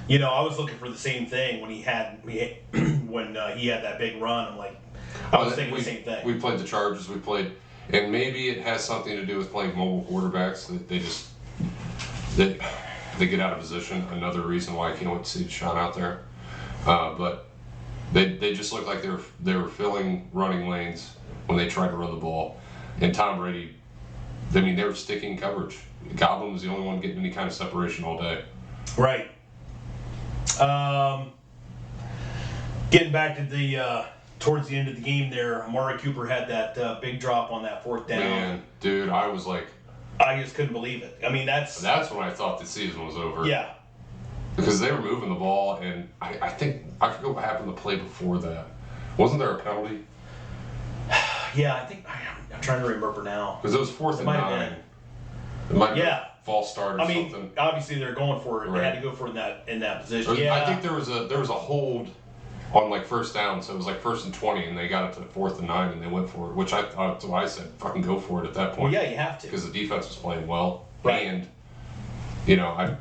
Speaker 1: I was looking for the same thing when he had that big run. I'm like, I was thinking the same thing.
Speaker 2: We played the Chargers. And maybe it has something to do with playing mobile quarterbacks. That they get out of position. Another reason why I can't wait to see Deshaun out there. But they just looked like they were filling running lanes when they tried to run the ball. And Tom Brady, I mean, they were sticking coverage. Goblin was the only one getting any kind of separation all day.
Speaker 1: Right. Getting back to the towards the end of the game there, Amari Cooper had that big drop on that 4th down.
Speaker 2: Man, dude, I was like,
Speaker 1: I just couldn't believe it. I mean, that's
Speaker 2: when I thought the season was over.
Speaker 1: Yeah.
Speaker 2: Because they were moving the ball, and I think I forget what happened the play before that. Wasn't there a penalty?
Speaker 1: Yeah, I think I'm trying to remember now.
Speaker 2: Because it was 4th and 9. It might be a false start or something.
Speaker 1: Obviously they're going for it.
Speaker 2: Right.
Speaker 1: They had to go for it in that position.
Speaker 2: I think there was a hold on like 1st down, so it was like 1st and 20, and they got it to 4th and 9, and they went for it. Which so I said, fucking go for it at that point.
Speaker 1: Well, yeah, you have to.
Speaker 2: Because the defense was playing well,
Speaker 1: right.
Speaker 2: And
Speaker 1: you're not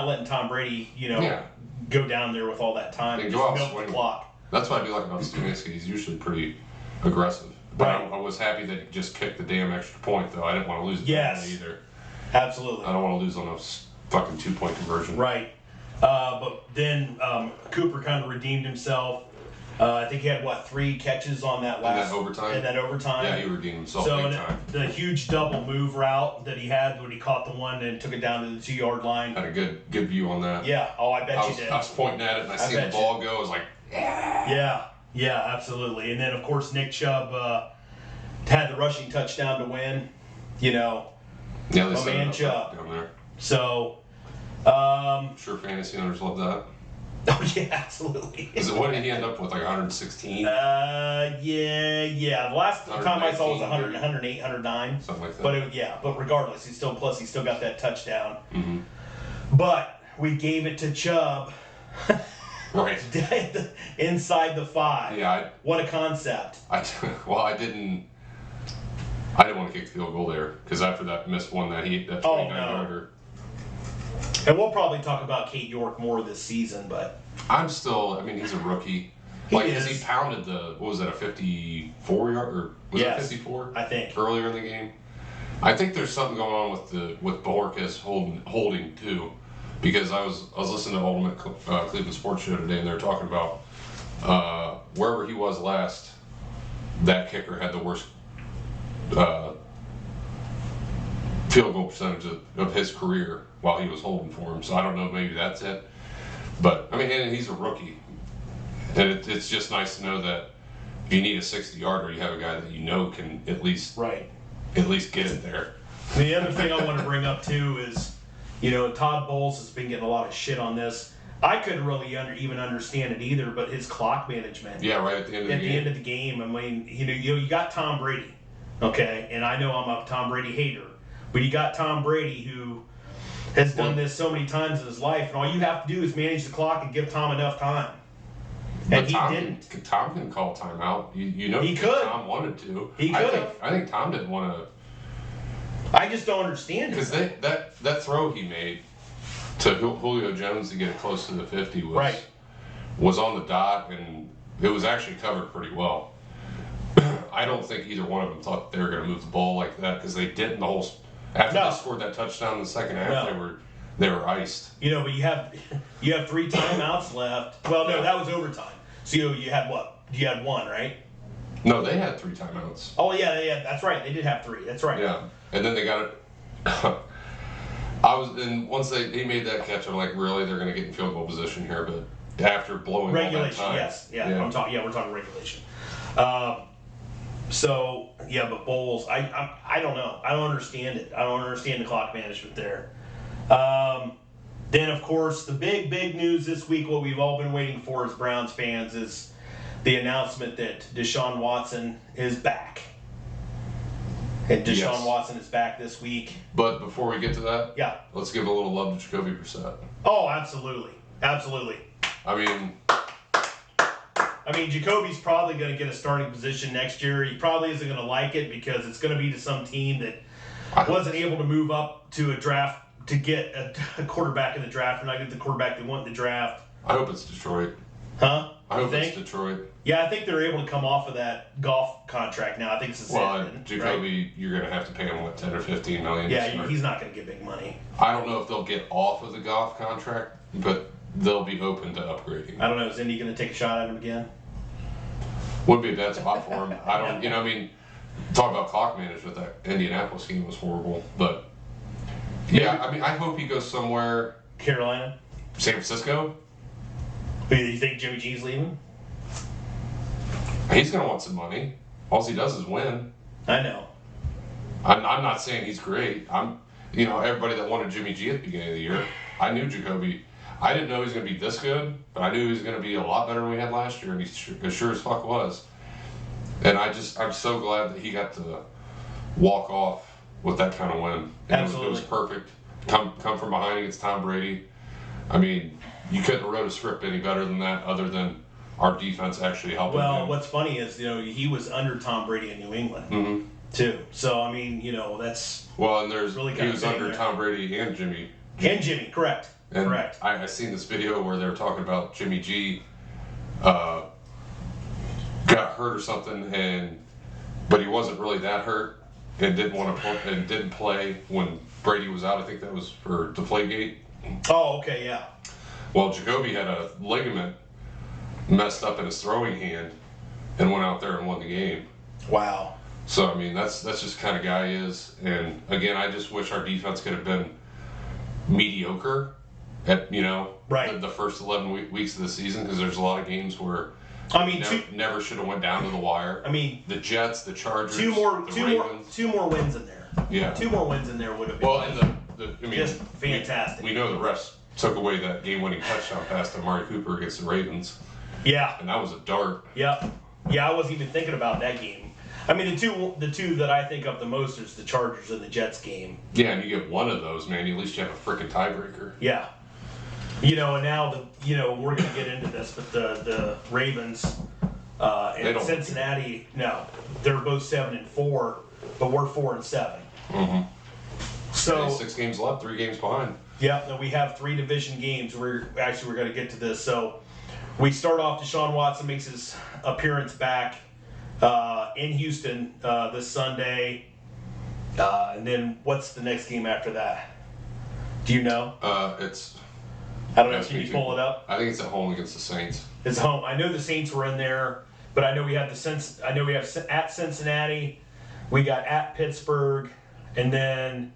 Speaker 1: letting Tom Brady, go down there with all that time and just milk the clock.
Speaker 2: That's what I do like about Stefanski. He's usually pretty aggressive. But
Speaker 1: right.
Speaker 2: I was happy that he just kicked the damn extra point, though. I didn't want to lose either.
Speaker 1: Absolutely.
Speaker 2: I don't want to lose on a fucking 2-point conversion.
Speaker 1: Right. But then Cooper kind of redeemed himself. I think he had 3 catches on that last
Speaker 2: overtime.
Speaker 1: In that overtime.
Speaker 2: Yeah, he redeemed himself
Speaker 1: big
Speaker 2: time.
Speaker 1: The huge double move route that he had when he caught the one and took it down to the 2-yard line.
Speaker 2: Had a good view on that.
Speaker 1: Yeah. Oh, I bet you did.
Speaker 2: I was pointing at it and I seen the ball go. I was like,
Speaker 1: yeah. Yeah, absolutely. And then of course Nick Chubb had the rushing touchdown to win.
Speaker 2: Yeah, they set
Speaker 1: man
Speaker 2: it up
Speaker 1: Chubb
Speaker 2: down there.
Speaker 1: So.
Speaker 2: I'm sure fantasy owners love that.
Speaker 1: Oh yeah, absolutely.
Speaker 2: What did he end up with? Like 116?
Speaker 1: Yeah. The last time I saw was 100, 108, 109.
Speaker 2: Something like that.
Speaker 1: But regardless, he still got that touchdown.
Speaker 2: Mm-hmm.
Speaker 1: But we gave it to Chubb.
Speaker 2: Right.
Speaker 1: Inside the 5.
Speaker 2: Yeah.
Speaker 1: What a concept.
Speaker 2: I didn't want to kick the field goal there because after that missed one that 29-yarder.
Speaker 1: And we'll probably talk about Kate York more this season, but
Speaker 2: he's a rookie. Because he pounded a 54-yard, or was it 54?
Speaker 1: I think.
Speaker 2: Earlier in the game. I think there's something going on with Bojorquez holding too. Because I was listening to Ultimate Cleveland Sports Show today, and they were talking about wherever he was last, that kicker had the worst field goal percentage of his career while he was holding for him. So I don't know, maybe that's it. But and he's a rookie, and it's just nice to know that if you need a 60-yarder, you have a guy that can at least get it there.
Speaker 1: The other thing I want to bring up too is, Todd Bowles has been getting a lot of shit on this. I couldn't really even understand it either, but his clock management.
Speaker 2: Yeah, right at the end of the game.
Speaker 1: End of the game, I mean, you got Tom Brady, okay, and I know I'm a Tom Brady hater, but you got Tom Brady who has done this so many times in his life, and all you have to do is manage the clock and give Tom enough time. And
Speaker 2: Tom
Speaker 1: didn't.
Speaker 2: Tom can call timeout.
Speaker 1: He could.
Speaker 2: Tom wanted to.
Speaker 1: He could have.
Speaker 2: I think Tom didn't want to.
Speaker 1: I just don't understand it.
Speaker 2: Because that throw he made to Julio Jones to get it close to the 50 was on the dot, and it was actually covered pretty well. I don't think either one of them thought they were going to move the ball like that because they didn't after they scored that touchdown in the second half. They were iced.
Speaker 1: But you have 3 timeouts left. Well, no, that was overtime. So you had what? You had 1, right?
Speaker 2: No, they had 3 timeouts.
Speaker 1: Oh yeah, that's right. They did have 3. That's right.
Speaker 2: Yeah, and then they got it. And once they made that catch, I'm like, really, they're going to get in field goal position here? But after blowing
Speaker 1: regulation,
Speaker 2: all that time,
Speaker 1: yes, yeah. We're talking regulation. So yeah, but bowls, I don't know. I don't understand it. I don't understand the clock management there. Then of course the big news this week, what we've all been waiting for as Browns fans, is the announcement that Deshaun Watson is back. And Deshaun Watson is back this week.
Speaker 2: But before we get to that,
Speaker 1: yeah,
Speaker 2: let's give a little love to Jacoby Brissett.
Speaker 1: Oh, absolutely. I mean, Jacoby's probably going to get a starting position next year. He probably isn't going to like it because it's going to be to some team that wasn't able to move up to a draft to get a quarterback in the draft, or not get the quarterback they want in the draft.
Speaker 2: I hope it's Detroit.
Speaker 1: Huh?
Speaker 2: I hope it's Detroit.
Speaker 1: Yeah, I think they're able to come off of that golf contract now. I think it's the same.
Speaker 2: Jacoby,
Speaker 1: right?
Speaker 2: You're going to have to pay him, what, 10 or 15 million?
Speaker 1: Yeah, he's not going to get big money.
Speaker 2: I don't know if they'll get off of the golf contract, but they'll be open to upgrading.
Speaker 1: I don't know. Is Indy going to take a shot at him again?
Speaker 2: Would be a bad spot for him. I don't, talk about clock management. That Indianapolis game was horrible. But, yeah, I hope he goes somewhere.
Speaker 1: Carolina?
Speaker 2: San Francisco?
Speaker 1: Do you think Jimmy G's leaving?
Speaker 2: He's going to want some money. All he does is win.
Speaker 1: I know.
Speaker 2: I'm not saying he's great. Everybody that wanted Jimmy G at the beginning of the year, I knew Jacoby. I didn't know he was going to be this good, but I knew he was going to be a lot better than we had last year, and he sure as fuck was. And I'm so glad that he got to walk off with that kind of win. And
Speaker 1: Absolutely.
Speaker 2: It was perfect. Come from behind against Tom Brady. I mean, you couldn't have wrote a script any better than that, other than our defense actually helping him.
Speaker 1: Well, what's funny is, he was under Tom Brady in New England, too. So, I mean, that's
Speaker 2: well, and
Speaker 1: really
Speaker 2: he was under
Speaker 1: there.
Speaker 2: Tom Brady and Jimmy.
Speaker 1: And Jimmy, correct.
Speaker 2: And
Speaker 1: correct.
Speaker 2: I seen this video where they were talking about Jimmy G got hurt or something, but he wasn't really that hurt and didn't play when Brady was out. I think that was for Deflategate.
Speaker 1: Oh, okay, yeah.
Speaker 2: Well, Jacoby had a ligament messed up in his throwing hand and went out there and won the game.
Speaker 1: Wow.
Speaker 2: So, I mean, that's just the kind of guy he is. And, again, I just wish our defense could have been mediocre at,
Speaker 1: right.
Speaker 2: the first 11 weeks of the season, because there's a lot of games where never should have went down to the wire. I mean, the Jets, the Chargers, the Ravens.
Speaker 1: Two more wins in there.
Speaker 2: Yeah.
Speaker 1: 2 more wins in there would have been
Speaker 2: just
Speaker 1: fantastic.
Speaker 2: We know the refs took away that game-winning touchdown pass to Amari Cooper against the Ravens.
Speaker 1: Yeah.
Speaker 2: And that was a dart.
Speaker 1: Yeah. Yeah, I wasn't even thinking about that game. I mean, the two that I think of the most is the Chargers and the Jets game.
Speaker 2: Yeah, and you get one of those, man. At least you have a freaking tiebreaker.
Speaker 1: Yeah. And now we're going to get into this, but the Ravens and Cincinnati, they're both 7-4, but we're 4-7.
Speaker 2: Mm-hmm.
Speaker 1: So
Speaker 2: 6 games left, 3 games behind.
Speaker 1: Yeah, we have 3 division games. We're going to get to this. So we start off. Deshaun Watson makes his appearance back in Houston this Sunday, and then what's the next game after that? Do you know? I don't know. Can you pull it up?
Speaker 2: I think it's at home against the Saints.
Speaker 1: It's home. I know the Saints were in there, but I know we have at Cincinnati, we got at Pittsburgh, and then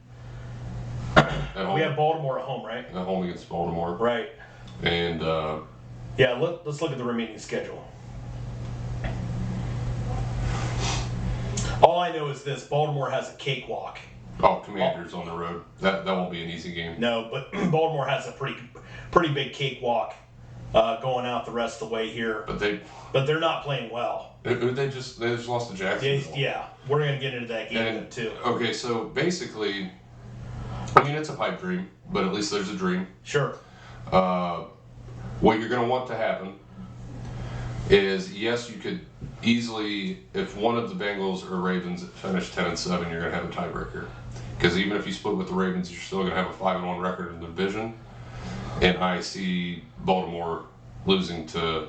Speaker 1: we have Baltimore at home, right?
Speaker 2: At home against Baltimore.
Speaker 1: Right.
Speaker 2: And
Speaker 1: let's look at the remaining schedule. All I know is this: Baltimore has a cakewalk.
Speaker 2: Oh, Commanders on the road. That won't be an easy game.
Speaker 1: No, but Baltimore has a pretty big cakewalk going out the rest of the way here. But they're not playing well.
Speaker 2: They just lost to Jacksonville.
Speaker 1: Yeah, we're gonna get into that game too.
Speaker 2: Okay, so basically, I mean, it's a pipe dream, but at least there's a dream.
Speaker 1: Sure.
Speaker 2: What you're gonna want to happen is, yes, you could easily, if one of the Bengals or Ravens finish 10-7, you're gonna have a tiebreaker. Because even if you split with the Ravens, you're still going to have a 5-1 record in the division. And I see Baltimore losing to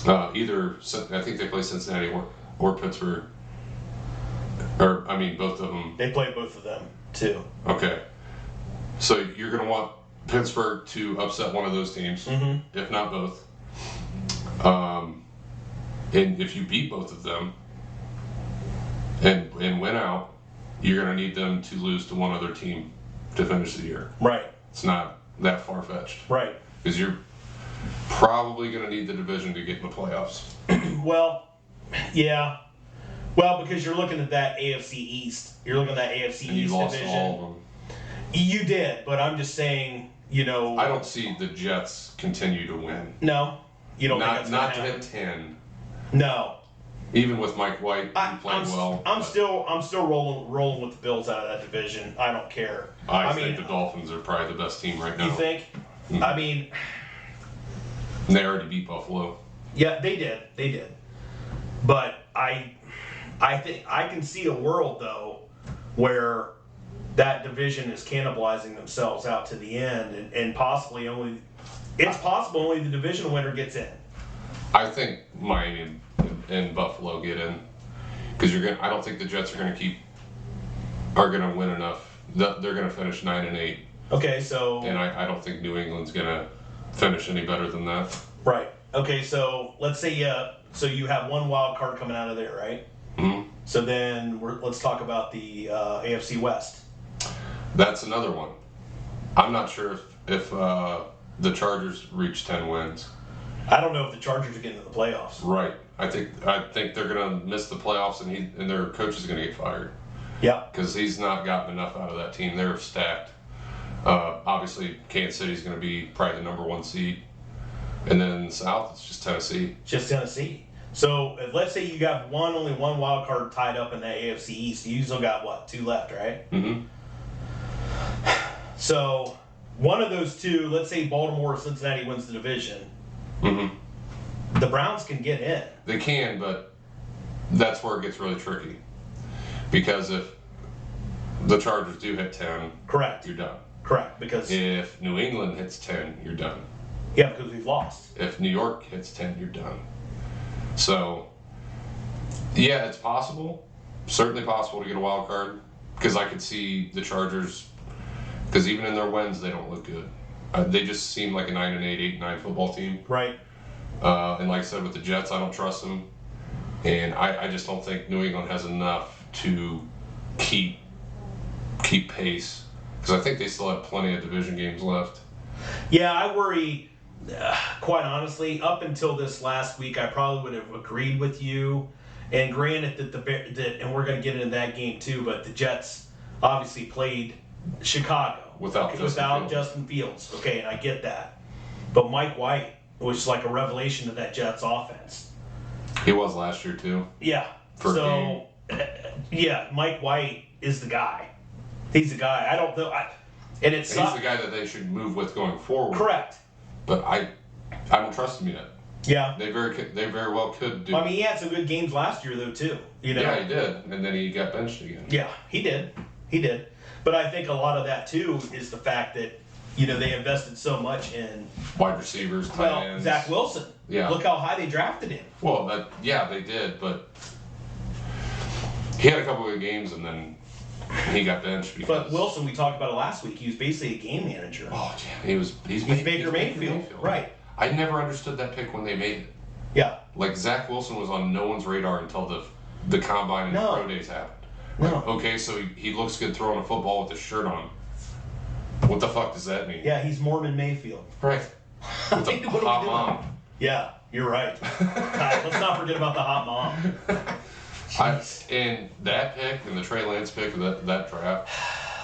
Speaker 2: either, I think they play Cincinnati or Pittsburgh. Both of them.
Speaker 1: They play both of them, too.
Speaker 2: Okay. So you're going to want Pittsburgh to upset one of those teams, if not both. And if you beat both of them and win out, you're going to need them to lose to one other team to finish the year.
Speaker 1: Right.
Speaker 2: It's not that far-fetched.
Speaker 1: Right.
Speaker 2: Because you're probably going to need the division to get in the playoffs.
Speaker 1: Well, yeah. Well, because you're looking at that AFC East. You're looking at that AFC
Speaker 2: And you
Speaker 1: East
Speaker 2: lost
Speaker 1: division.
Speaker 2: all of them.
Speaker 1: You did, but I'm just saying,
Speaker 2: I don't see the Jets continue to win.
Speaker 1: No, you don't think that's
Speaker 2: Not
Speaker 1: gonna
Speaker 2: to
Speaker 1: happen?
Speaker 2: hit 10.
Speaker 1: No.
Speaker 2: Even with Mike White playing well.
Speaker 1: I'm still rolling with the Bills out of that division. I don't care.
Speaker 2: I
Speaker 1: mean,
Speaker 2: think the Dolphins are probably the best team right now.
Speaker 1: You think?
Speaker 2: Mm-hmm.
Speaker 1: I mean,
Speaker 2: And they already beat Buffalo.
Speaker 1: yeah, they did. But I think I can see a world though where that division is cannibalizing themselves out to the end, and possibly only the division winner gets in.
Speaker 2: I think Miami and Buffalo get in because I don't think the Jets are going to win enough. They're going to finish 9-8.
Speaker 1: Okay, so
Speaker 2: And I don't think New England's going to finish any better than that.
Speaker 1: right. Okay, so let's say so you have one wild card coming out of there, right?
Speaker 2: Mm-hmm.
Speaker 1: So then let's talk about the AFC West.
Speaker 2: That's another one. I'm not sure if the Chargers reach 10 wins.
Speaker 1: I don't know if the Chargers are getting to the playoffs.
Speaker 2: Right. I think they're going to miss the playoffs, and their coach is going to get fired.
Speaker 1: Yeah.
Speaker 2: Because he's not gotten enough out of that team. They're stacked. Obviously, Kansas City's going to be probably the number 1 seed. And then in the South, it's just Tennessee.
Speaker 1: Just Tennessee. So let's say you got only one wild card tied up in that AFC East. You still got 2 left, right?
Speaker 2: Mm-hmm.
Speaker 1: So one of those two, let's say Baltimore or Cincinnati wins the division,
Speaker 2: Mm-hmm.
Speaker 1: the Browns can get in.
Speaker 2: They can, but that's where it gets really tricky. Because if the Chargers do hit 10,
Speaker 1: Correct.
Speaker 2: you're done.
Speaker 1: Correct. Because
Speaker 2: If New England hits 10, you're done.
Speaker 1: yeah, because we've lost.
Speaker 2: If New York hits 10, you're done. So, yeah, it's possible. Certainly possible to get a wild card. Because I could see the Chargers, because even in their wins, they don't look good. They just seem like a 9-8, 8-9 football team.
Speaker 1: Right.
Speaker 2: And like I said, with the Jets, I don't trust them. And I just don't think New England has enough to keep pace. Because I think they still have plenty of division games left.
Speaker 1: Yeah, I worry, quite honestly, up until this last week, I probably would have agreed with you. And granted that and we're going to get into that game too, but the Jets obviously played Chicago
Speaker 2: Without
Speaker 1: Justin Fields. Okay, and I get that. But Mike White was like a revelation of that Jets offense.
Speaker 2: He was last year, too.
Speaker 1: Yeah. Yeah, Mike White is the guy. He's the guy. I don't know. And it's
Speaker 2: He's the guy that they should move with going forward.
Speaker 1: Correct.
Speaker 2: But I don't trust him yet.
Speaker 1: Yeah.
Speaker 2: They very well could do.
Speaker 1: I mean, he had some good games last year, though, too.
Speaker 2: Yeah, he did. And then he got benched again.
Speaker 1: Yeah, he did. But I think a lot of that, too, is the fact that, they invested so much in
Speaker 2: Wide receivers, tight ends.
Speaker 1: Zach Wilson.
Speaker 2: Yeah.
Speaker 1: Look how high they drafted him.
Speaker 2: Well, they did, but he had a couple of good games and then he got benched because.
Speaker 1: But Wilson, we talked about it last week. He was basically a game manager.
Speaker 2: Oh, yeah, he's
Speaker 1: Baker Mayfield. Right.
Speaker 2: I never understood that pick when they made it.
Speaker 1: Yeah.
Speaker 2: Like Zach Wilson was on no one's radar until the combine and the pro days happened.
Speaker 1: No.
Speaker 2: Okay, so he looks good throwing a football with his shirt on. What the fuck does that mean?
Speaker 1: Yeah, he's Mormon Mayfield.
Speaker 2: Right. With the
Speaker 1: What are we
Speaker 2: hot
Speaker 1: doing?
Speaker 2: mom.
Speaker 1: Yeah, you're right. God, let's not forget about the hot mom.
Speaker 2: And that pick and the Trey Lance pick of that draft,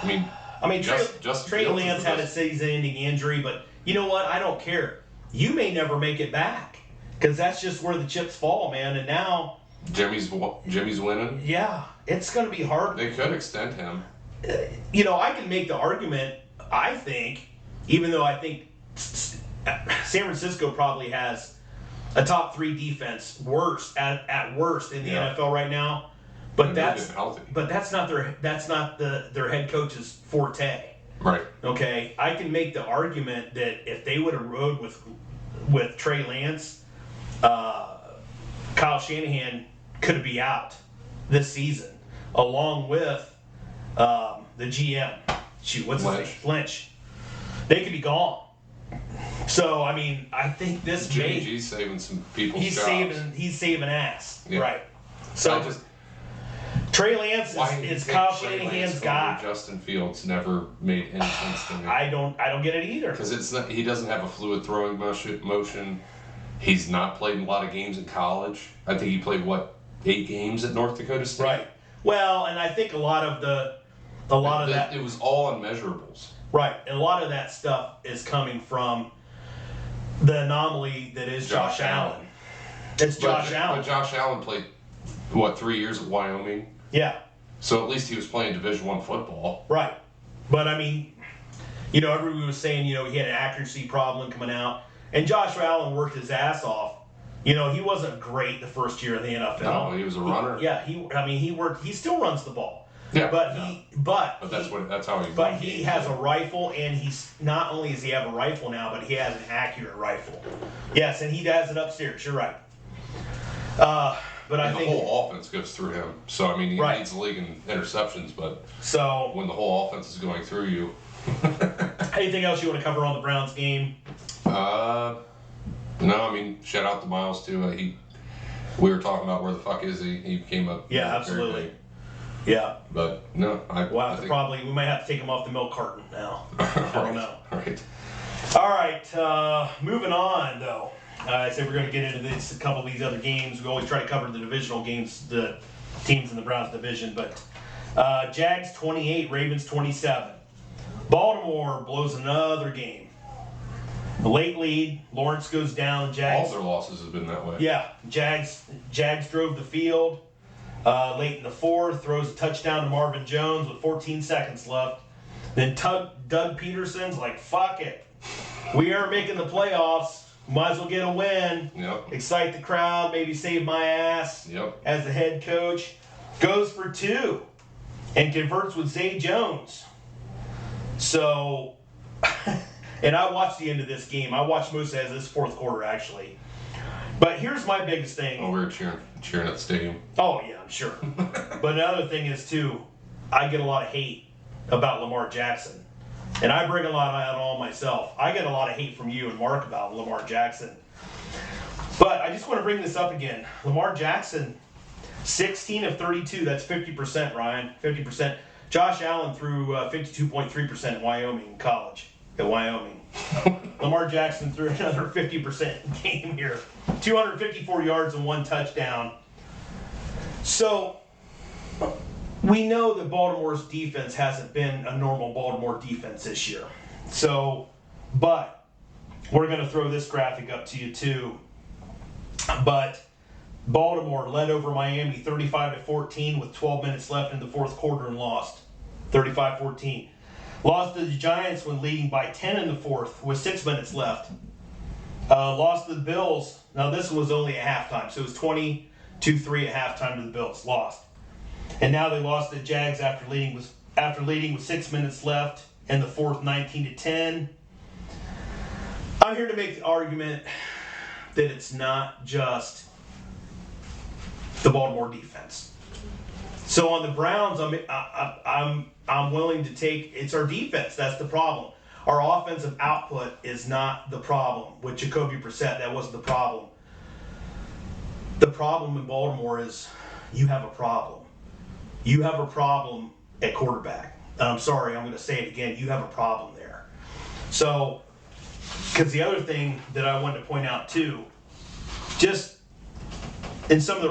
Speaker 2: I mean,
Speaker 1: Trey Lance had a season-ending injury, but you know what? I don't care. You may never make it back because that's just where the chips fall, man. And now
Speaker 2: Jimmy's winning.
Speaker 1: Yeah, it's going to be hard.
Speaker 2: They could extend him.
Speaker 1: I can make the argument, I think, even though I think San Francisco probably has a top 3 defense at worst in the NFL right now. But that's not their head coach's forte.
Speaker 2: Right.
Speaker 1: Okay, I can make the argument that if they would have rode with Trey Lance, Kyle Shanahan could be out this season, along with the GM. Shoot, what's his name? Lynch. They could be gone. So I mean, I think this
Speaker 2: He's saving some people's jobs.
Speaker 1: He's saving ass.
Speaker 2: Yeah.
Speaker 1: Right. So Trey Lance is Kyle Shanahan's guy.
Speaker 2: Justin Fields never made any sense to me.
Speaker 1: I don't get it either.
Speaker 2: Because he doesn't have a fluid throwing motion. He's not played in a lot of games in college. I think he played 8 games at North Dakota State.
Speaker 1: Right. Well, and I think a lot of that
Speaker 2: it was all unmeasurables.
Speaker 1: Right, and a lot of that stuff is coming from the anomaly that is Josh Allen. It's Josh Allen.
Speaker 2: But Josh Allen played 3 years at Wyoming.
Speaker 1: Yeah.
Speaker 2: So at least he was playing Division I football.
Speaker 1: Right. But I mean, everybody was saying, he had an accuracy problem coming out. And Josh Allen worked his ass off. He wasn't great the first year in the NFL.
Speaker 2: No, he was a runner.
Speaker 1: He still runs the ball.
Speaker 2: Yeah.
Speaker 1: But
Speaker 2: that's how he.
Speaker 1: But he has a rifle, and he's not only does he have a rifle now, but he has an accurate rifle. Yes, and he has it upstairs. You're right. But I think
Speaker 2: the whole offense goes through him. So he leads the league in interceptions, but when the whole offense is going through you.
Speaker 1: Anything else you want to cover on the Browns game?
Speaker 2: No, shout out to Miles too. We were talking about where the fuck is he? He came up.
Speaker 1: Yeah, absolutely. Yeah.
Speaker 2: But no,
Speaker 1: we might have to take him off the milk carton now. I don't know.
Speaker 2: Right.
Speaker 1: All right. Moving on though. I said we're going to get into a couple of these other games. We always try to cover the divisional games, the teams in the Browns division. But Jags 28, Ravens 27. Baltimore blows another game. The late lead. Lawrence goes down. Jags.
Speaker 2: All their losses have been that way.
Speaker 1: Yeah. Jags drove the field late in the fourth. Throws a touchdown to Marvin Jones with 14 seconds left. Then Doug Peterson's like, fuck it. We aren't making the playoffs. Might as well get a win.
Speaker 2: Yep.
Speaker 1: Excite the crowd. Maybe save my ass.
Speaker 2: Yep.
Speaker 1: As the head coach. Goes for 2. And converts with Zay Jones. So... And I watched the end of this game. I watched most of this fourth quarter, actually. But here's my biggest thing.
Speaker 2: Oh, we were cheering at the stadium.
Speaker 1: Oh, yeah, I'm sure. But another thing is, too, I get a lot of hate about Lamar Jackson. And I bring a lot out on myself. I get a lot of hate from you and Mark about Lamar Jackson. But I just want to bring this up again. Lamar Jackson, 16 of 32. That's 50%, Ryan. 50%. Josh Allen threw 52.3% at Wyoming college. At Wyoming. Lamar Jackson threw another 50% game here. 254 yards and 1 touchdown. So, we know that Baltimore's defense hasn't been a normal Baltimore defense this year. So, but we're going to throw this graphic up to you too. But Baltimore led over Miami 35-14 with 12 minutes left in the fourth quarter and lost 35-14. Lost to the Giants when leading by 10 in the fourth with 6 minutes left. Lost to the Bills. Now this was only at halftime, so it was 20-3 at halftime to the Bills. Lost. And now they lost to the Jags after leading with 6 minutes left in the fourth, 19-10. I'm here to make the argument that it's not just the Baltimore defense. So on the Browns, I'm willing to take it's our defense. That's the problem. Our offensive output is not the problem. With Jacoby Brissett, that wasn't the problem. The problem in Baltimore is you have a problem. You have a problem at quarterback. And I'm sorry, I'm going to say it again. You have a problem there. So, because the other thing that I wanted to point out too, just in some of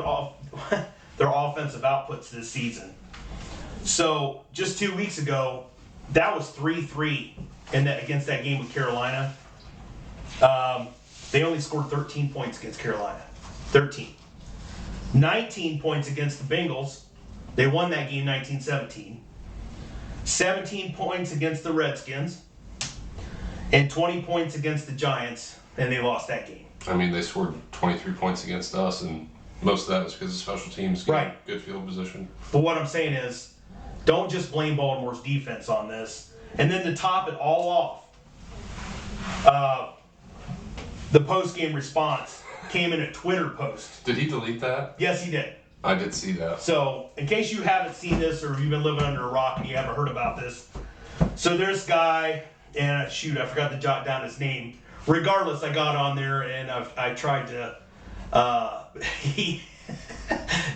Speaker 1: their offensive outputs this season. So just 2 weeks ago, that was 3-3 against that game with Carolina. They only scored 13 points against Carolina. 13. 19 points against the Bengals. They won that game 19-17. 17 points against the Redskins. And 20 points against the Giants, and they lost that game.
Speaker 2: They scored 23 points against us, and most of that was because of special teams.
Speaker 1: Right.
Speaker 2: Good field position.
Speaker 1: But what I'm saying is, don't just blame Baltimore's defense on this. And then to top it all off, the post-game response came in a Twitter post.
Speaker 2: Did he delete that?
Speaker 1: Yes, he did.
Speaker 2: I did see that.
Speaker 1: So, in case you haven't seen this or you've been living under a rock and you haven't heard about this, so there's guy, and I forgot to jot down his name. Regardless, I got on there and I tried to,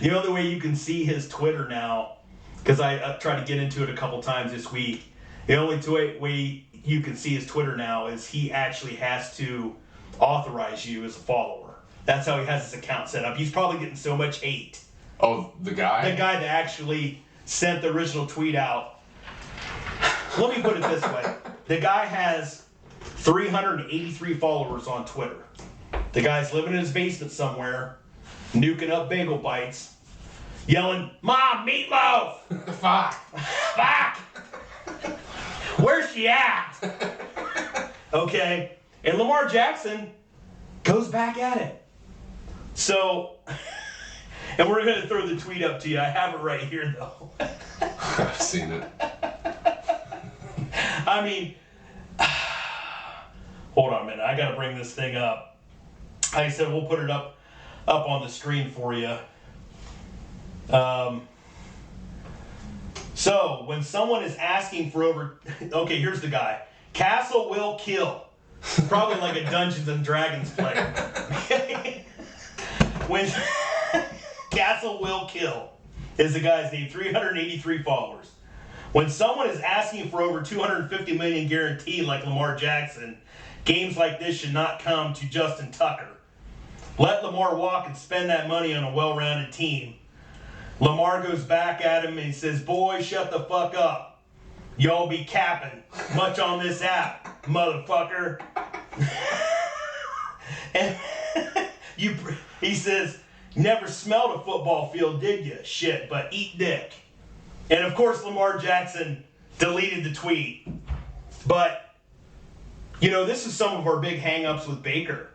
Speaker 1: the only way you can see his Twitter now, because I tried to get into it a couple times this week, the only way you can see his Twitter now is he actually has to authorize you as a follower. That's how he has his account set up. He's probably getting so much hate
Speaker 2: Oh, the guy?
Speaker 1: The guy that actually sent the original tweet out. Let me put it this way. The guy has 383 followers on Twitter. The guy's living in his basement somewhere, nuking up bagel bites, yelling, "Mom, meatloaf!"
Speaker 2: Fuck.
Speaker 1: Fuck! Where's she at? Okay. And Lamar Jackson goes back at it. So, and we're going to throw the tweet up to you. I have it right here, though.
Speaker 2: I've seen it.
Speaker 1: I mean, hold on a minute. I got to bring this thing up. Like I said, we'll put it up on the screen for you. So, when someone is asking for over... Okay, here's the guy. Castle will kill. Probably like a Dungeons and Dragons player. When Castle will kill is the guy's name. 383 followers. When someone is asking for over $250 million guaranteed like Lamar Jackson, games like this should not come to Justin Tucker. Let Lamar walk and spend that money on a well-rounded team. Lamar goes back at him and he says, "Boy, shut the fuck up. Y'all be capping much on this app, motherfucker." And he says, "Never smelled a football field, did you? Shit, but eat dick." And of course, Lamar Jackson deleted the tweet. But, you know, this is some of our big hang-ups with Baker.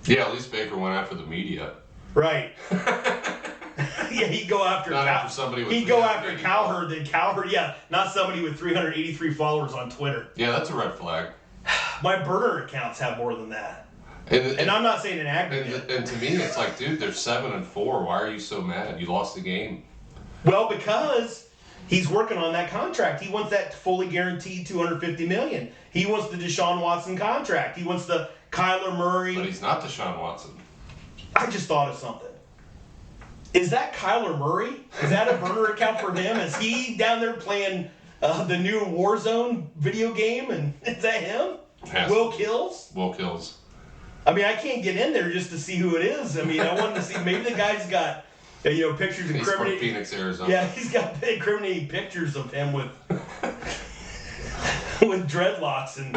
Speaker 2: Yeah, at least Baker went after the media.
Speaker 1: Right. Yeah, he'd go after
Speaker 2: Not after somebody with
Speaker 1: he'd go after
Speaker 2: 380
Speaker 1: Cowherd, then Cowherd, yeah, not somebody with 383 followers on Twitter.
Speaker 2: Yeah, that's a red flag.
Speaker 1: My burner accounts have more than that.
Speaker 2: And
Speaker 1: I'm not saying an aggregate.
Speaker 2: And to me, it's like, dude, they're 7-4. Why are you so mad? You lost the game.
Speaker 1: Well, because he's working on that contract. He wants that fully guaranteed $250 million. He wants the Deshaun Watson contract. He wants the Kyler Murray.
Speaker 2: But he's not Deshaun Watson.
Speaker 1: I just thought of something. Is that Kyler Murray? Is that a burner account for him? Is he down there playing the new Warzone video game? And is that him? Will Kills?
Speaker 2: Will Kills.
Speaker 1: I mean, I can't get in there just to see who it is. I mean, I wanted to see. Maybe the guy's got, pictures
Speaker 2: He's from
Speaker 1: incriminating.
Speaker 2: Phoenix, Arizona.
Speaker 1: Yeah, he's got incriminating pictures of him with with dreadlocks and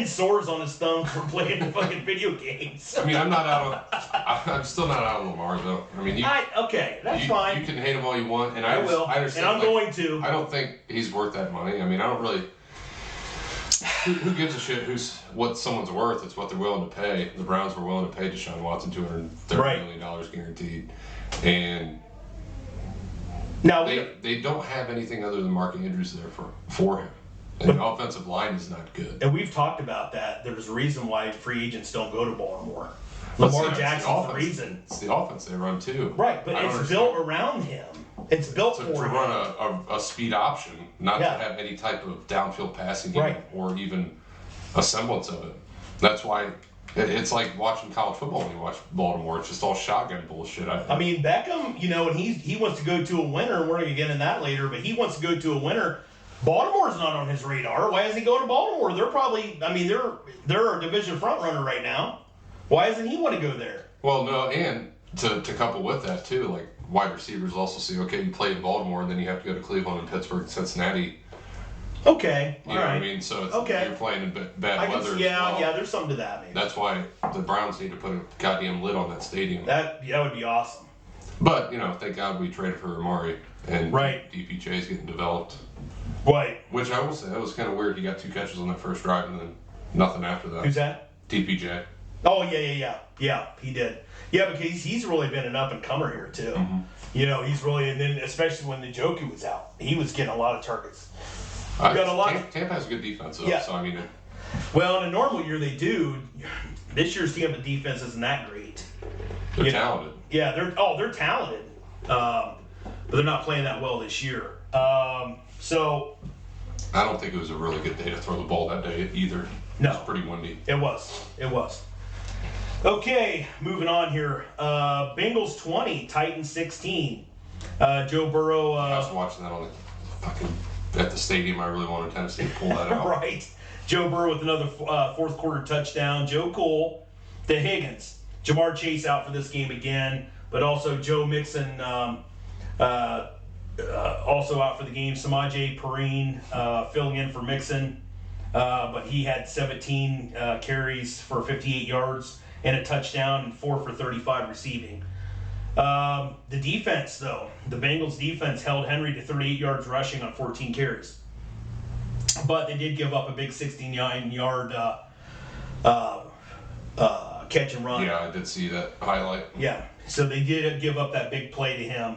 Speaker 1: sores on his thumbs for playing fucking video games.
Speaker 2: I mean, I'm still not out on Lamar though. I mean,
Speaker 1: that's fine.
Speaker 2: You can hate him all you want, and
Speaker 1: I will.
Speaker 2: I understand.
Speaker 1: And I'm going to.
Speaker 2: I don't think he's worth that money. I mean, I don't really. Who gives a shit what someone's worth? It's what they're willing to pay. The Browns were willing to pay Deshaun Watson $230 million guaranteed, and
Speaker 1: now
Speaker 2: they don't have anything other than Mark Andrews there for him. And the offensive line is not good.
Speaker 1: And we've talked about that. There's a reason why free agents don't go to Baltimore. Lamar Jackson's the reason.
Speaker 2: It's the offense they run too.
Speaker 1: Right, but it's built around him. It's built for him.
Speaker 2: To run a speed option, not to have any type of downfield passing game or even a semblance of it. That's why it's like watching college football when you watch Baltimore. It's just all shotgun bullshit.
Speaker 1: I mean, Beckham, and he wants to go to a winner. We're going to get into that later, but he wants to go to a winner. Baltimore's not on his radar. Why isn't he going to Baltimore? They're probably, they're a division front runner right now. Why doesn't he want to go there?
Speaker 2: Well, no, and to couple with that too, like wide receivers also see, okay, you play in Baltimore, and then you have to go to Cleveland and Pittsburgh and Cincinnati.
Speaker 1: Okay,
Speaker 2: you know what I mean? So it's, you're playing in bad weather.
Speaker 1: Yeah, there's something to that. Maybe.
Speaker 2: That's why the Browns need to put a goddamn lid on that stadium.
Speaker 1: That would be awesome.
Speaker 2: But thank God we traded for Amari and DPJ is getting developed.
Speaker 1: Right.
Speaker 2: Which I will say, that was kind of weird. He got 2 catches on that first drive and then nothing after that.
Speaker 1: Who's that?
Speaker 2: DPJ.
Speaker 1: Oh, yeah. Yeah, he did. Yeah, because he's really been an up-and-comer here, too. Mm-hmm. He's really, and then especially when Njoku was out, he was getting a lot of targets.
Speaker 2: Tampa has a good defense, though, so I mean...
Speaker 1: Well, in a normal year, they do. This year's Tampa defense isn't that great.
Speaker 2: They're talented.
Speaker 1: Yeah, they're talented. But they're not playing that well this year. So...
Speaker 2: I don't think it was a really good day to throw the ball that day either.
Speaker 1: No.
Speaker 2: It was pretty windy.
Speaker 1: It was. Okay, moving on here. Bengals 20, Titans 16. Joe Burrow...
Speaker 2: I was watching that at the stadium. I really wanted Tennessee to pull that out.
Speaker 1: Right. Joe Burrow with another fourth quarter touchdown. Joe Cole to Higgins. Jamar Chase out for this game again, but also Joe Mixon also out for the game. Samaje Perine filling in for Mixon, but he had 17 carries for 58 yards and a touchdown and 4 for 35 receiving. The defense, though, the Bengals defense held Henry to 38 yards rushing on 14 carries. But they did give up a big 69-yard catch and run.
Speaker 2: Yeah, I did see that highlight.
Speaker 1: Yeah, so they did give up that big play to him.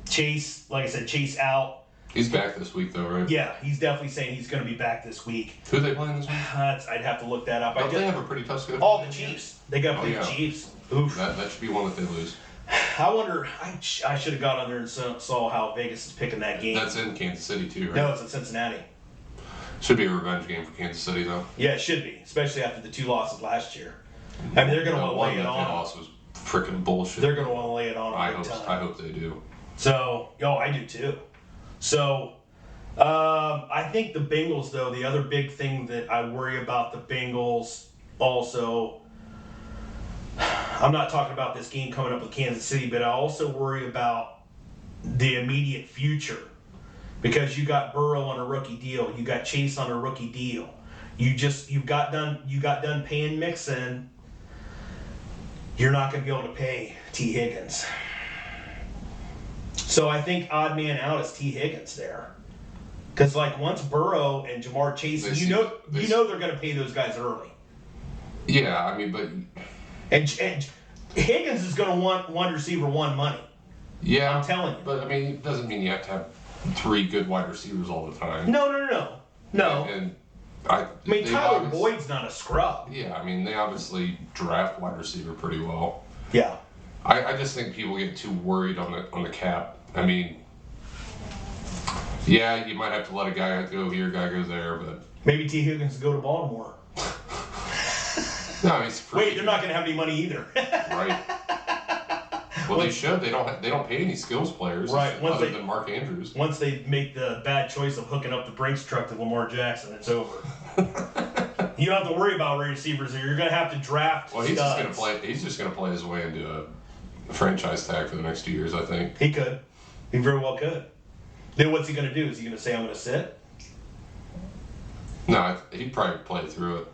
Speaker 1: Chase, like I said, Chase out.
Speaker 2: He's back this week, though, right?
Speaker 1: Yeah, he's definitely saying he's going to be back this week.
Speaker 2: Who are they playing this week?
Speaker 1: I'd have to look that up.
Speaker 2: Don't they have a pretty tough schedule?
Speaker 1: All the Chiefs. They got to play the Chiefs. Oof.
Speaker 2: That should be one that they lose.
Speaker 1: I wonder, I should have got on there and saw how Vegas is picking that game.
Speaker 2: That's in Kansas City, too, right?
Speaker 1: No, it's in Cincinnati.
Speaker 2: Should be a revenge game for Kansas City, though.
Speaker 1: Yeah, it should be, especially after the 2 losses last year. I mean, they're going to want to lay it on.
Speaker 2: That loss was freaking bullshit.
Speaker 1: They're going to want to lay it on.
Speaker 2: I hope they do.
Speaker 1: So, I do too. So, I think the Bengals, though, the other big thing that I worry about the Bengals also, I'm not talking about this game coming up with Kansas City, but I also worry about the immediate future because you got Burrow on a rookie deal, you got Chase on a rookie deal, you got done paying Mixon. You're not going to be able to pay T. Higgins. So I think odd man out is T. Higgins there. Because once Burrow and Jamar Chase, you know they're going to pay those guys early.
Speaker 2: Yeah, I mean, but
Speaker 1: and Higgins is going to want one receiver, one money.
Speaker 2: Yeah,
Speaker 1: I'm telling you.
Speaker 2: But I mean, it doesn't mean you have to have 3 good wide receivers all the time.
Speaker 1: No.
Speaker 2: And I mean,
Speaker 1: Tyler Boyd's not a scrub.
Speaker 2: Yeah, I mean, they obviously draft wide receiver pretty well.
Speaker 1: Yeah.
Speaker 2: I just think people get too worried on the cap. I mean, yeah, you might have to let a guy go here, guy go there, but
Speaker 1: maybe T. Higgins will go to Baltimore.
Speaker 2: No, he's free.
Speaker 1: Wait, they're not going to have any money either.
Speaker 2: Right. Well, they should. They don't pay any skills players,
Speaker 1: right?
Speaker 2: Other than Mark Andrews.
Speaker 1: Once they make the bad choice of hooking up the Brinks truck to Lamar Jackson, it's over. You don't have to worry about receivers there. You're going to have to draft.
Speaker 2: Well, he's just going to play. He's just going to play his way into a franchise tag for the next 2 years, I think.
Speaker 1: He could. He very well could. Then what's he going to do? Is he going to say, "I'm going to sit"?
Speaker 2: No, he'd probably play through it.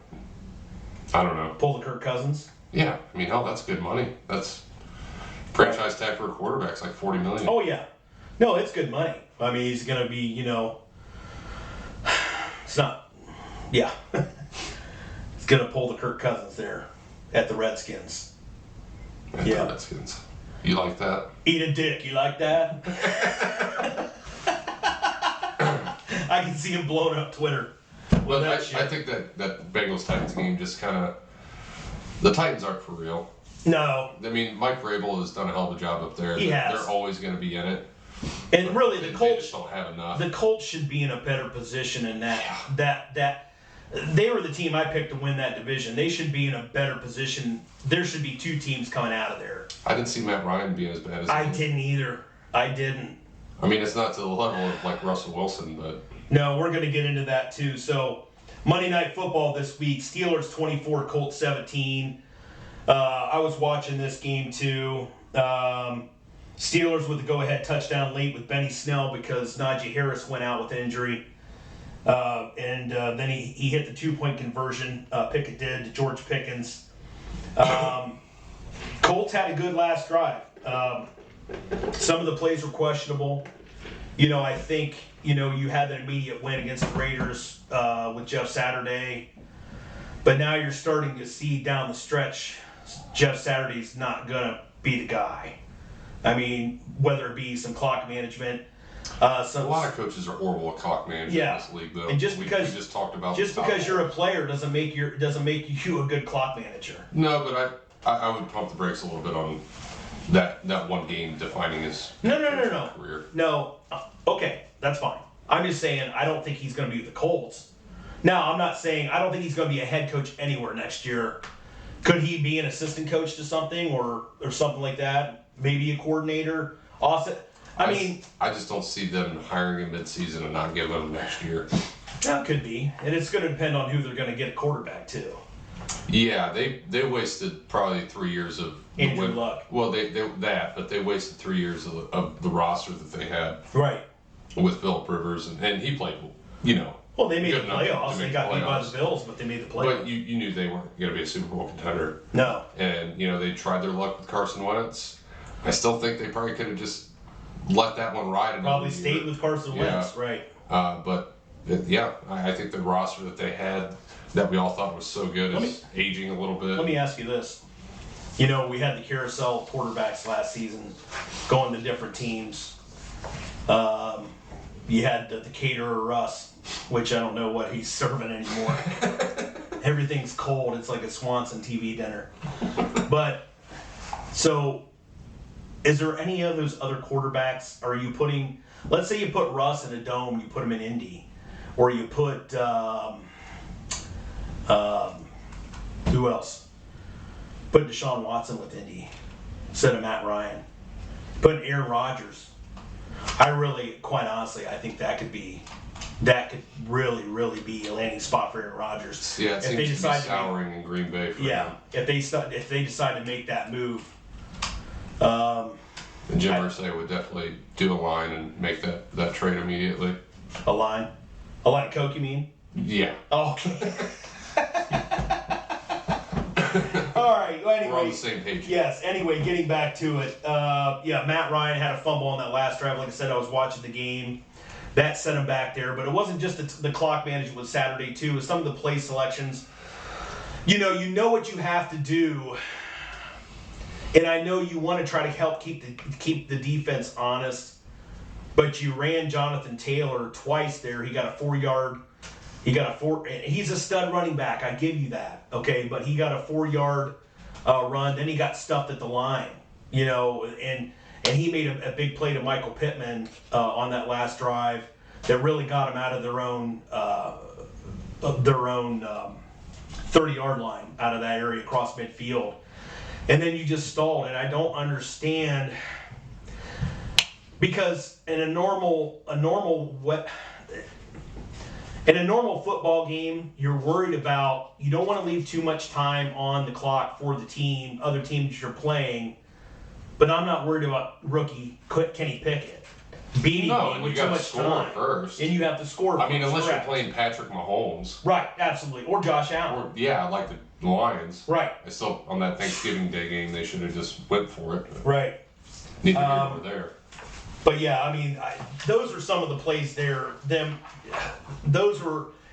Speaker 2: I don't know.
Speaker 1: Pull the Kirk Cousins?
Speaker 2: Yeah. I mean, hell, that's good money. That's franchise tag for a quarterback's like $40 million.
Speaker 1: Oh, yeah. No, it's good money. I mean, he's going to be, it's not, yeah. He's going to pull the Kirk Cousins there at the Redskins.
Speaker 2: At the Redskins. You like that?
Speaker 1: Eat a dick. You like that? I can see him blowing up Twitter.
Speaker 2: Well, I think that Bengals-Titans game just kind of... The Titans aren't for real.
Speaker 1: No.
Speaker 2: I mean, Mike Vrabel has done a hell of a job up there. They're always going to be in it.
Speaker 1: And really, the Colts
Speaker 2: just don't have enough.
Speaker 1: The Colts should be in a better position in that they were the team I picked to win that division. They should be in a better position. There should be 2 teams coming out of there.
Speaker 2: I didn't see Matt Ryan being as bad as
Speaker 1: I didn't either. I didn't.
Speaker 2: I mean, it's not to the level of like Russell Wilson, but...
Speaker 1: No, we're going to get into that too. So, Monday Night Football this week, Steelers 24, Colts 17. I was watching this game too. Steelers with the go-ahead touchdown late with Benny Snell because Najee Harris went out with injury. And then he hit the 2-point conversion. Pickett did to George Pickens. Colts had a good last drive. Some of the plays were questionable. I think, you had that immediate win against the Raiders with Jeff Saturday. But now you're starting to see down the stretch, Jeff Saturday's not going to be the guy. I mean, whether it be some clock management.
Speaker 2: A lot of coaches are horrible at clock management in this league, though.
Speaker 1: And
Speaker 2: we just talked about
Speaker 1: because you're a player doesn't make you a good clock manager.
Speaker 2: No, but I would pump the brakes a little bit on that one game defining his career.
Speaker 1: No, okay, that's fine. I'm just saying I don't think he's going to be with the Colts. Now, I'm not saying I don't think he's going to be a head coach anywhere next year. Could he be an assistant coach to something or something like that? Maybe a coordinator. Also, I
Speaker 2: just don't see them hiring him mid-season and not giving him next year.
Speaker 1: That could be, and it's going to depend on who they're going to get a quarterback to.
Speaker 2: Yeah, they wasted probably 3 years of
Speaker 1: Andrew Luck.
Speaker 2: Well, but they wasted 3 years of the roster that they had
Speaker 1: Right.
Speaker 2: with Phillip Rivers, and he played,
Speaker 1: Well, they made the
Speaker 2: good enough to
Speaker 1: playoffs. They
Speaker 2: make
Speaker 1: got
Speaker 2: the
Speaker 1: beat by
Speaker 2: playoffs.
Speaker 1: the Bills, but they made the playoffs.
Speaker 2: But you knew they weren't going to be a Super Bowl contender.
Speaker 1: No.
Speaker 2: And, they tried their luck with Carson Wentz. I still think they probably could have just let that one ride.
Speaker 1: Probably stayed with Carson Wentz,
Speaker 2: Yeah.
Speaker 1: right.
Speaker 2: I think the roster that they had that we all thought was so good is aging a little bit.
Speaker 1: Let me ask you this. We had the carousel of quarterbacks last season going to different teams. You had the caterer Russ, which I don't know what he's serving anymore. Everything's cold. It's like a Swanson TV dinner. But, so, is there any of those other quarterbacks? Are you putting, let's say you put Russ in a dome, you put him in Indy. Or you put, who else? Put Deshaun Watson with Indy instead of Matt Ryan. Put Aaron Rodgers. Quite honestly, I think that could really, really be a landing spot for Aaron Rodgers.
Speaker 2: Yeah, it seems to be souring in Green Bay for him.
Speaker 1: If they decide to make that move.
Speaker 2: And Jim Irsay would definitely do a line and make that trade immediately.
Speaker 1: A line of Coke, you mean?
Speaker 2: Yeah.
Speaker 1: Oh, okay. All right. Well, anyway,
Speaker 2: we're on the same page.
Speaker 1: Yes. Anyway, getting back to it. Matt Ryan had a fumble on that last drive. Like I said, I was watching the game. That set him back there. But it wasn't just the clock management with Saturday, too. It was some of the play selections. You know what you have to do. And I know you want to try to help keep the defense honest. But you ran Jonathan Taylor twice there. He got a 4-yard. He's a stud running back. I give you that. Okay, but he got a 4-yard run. Then he got stuffed at the line. And he made a big play to Michael Pittman on that last drive that really got him out of their own 30-yard line out of that area across midfield. And then you just stalled. And I don't understand. Because in a normal football game, you're worried about, you don't want to leave too much time on the clock for the other teams you're playing. But I'm not worried about rookie Kenny Pickett beating me with too much time.
Speaker 2: First.
Speaker 1: And you have to score first.
Speaker 2: I mean, unless you're playing Patrick Mahomes.
Speaker 1: Right, absolutely. Or Josh Allen.
Speaker 2: Like the Lions.
Speaker 1: Right.
Speaker 2: I still, on that Thanksgiving Day game, they should have just went for it.
Speaker 1: Right.
Speaker 2: Neither here nor there.
Speaker 1: But yeah, I mean, those are some of the plays there. It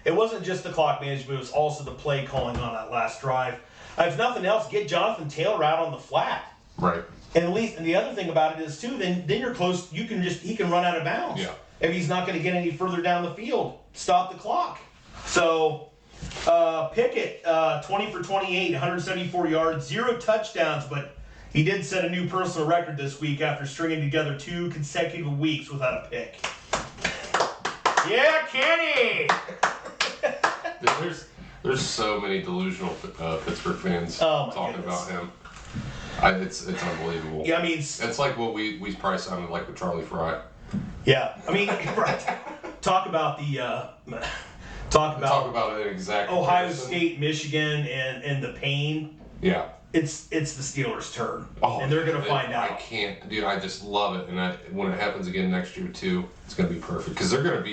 Speaker 1: wasn't just the clock management, it was also the play calling on that last drive. If nothing else, get Jonathan Taylor out on the flat.
Speaker 2: Right.
Speaker 1: And the other thing about it is too, then you're close, he can run out of bounds.
Speaker 2: Yeah.
Speaker 1: If he's not going to get any further down the field, stop the clock. So, Pickett, 20 for 28, 174 yards, 0 touchdowns, but he did set a new personal record this week after stringing together 2 consecutive weeks without a pick. Yeah, Kenny!
Speaker 2: There's so many delusional Pittsburgh fans talking about him. It's unbelievable.
Speaker 1: Yeah, I mean,
Speaker 2: it's like what we probably sounded like with Charlie Fry.
Speaker 1: Yeah, I mean, right. Talk about an
Speaker 2: exact
Speaker 1: Ohio
Speaker 2: comparison.
Speaker 1: State, Michigan, and the pain.
Speaker 2: Yeah.
Speaker 1: It's the Steelers' turn, and they're going to find out.
Speaker 2: I can't, dude. I just love it, and when it happens again next year too, it's going to be perfect because their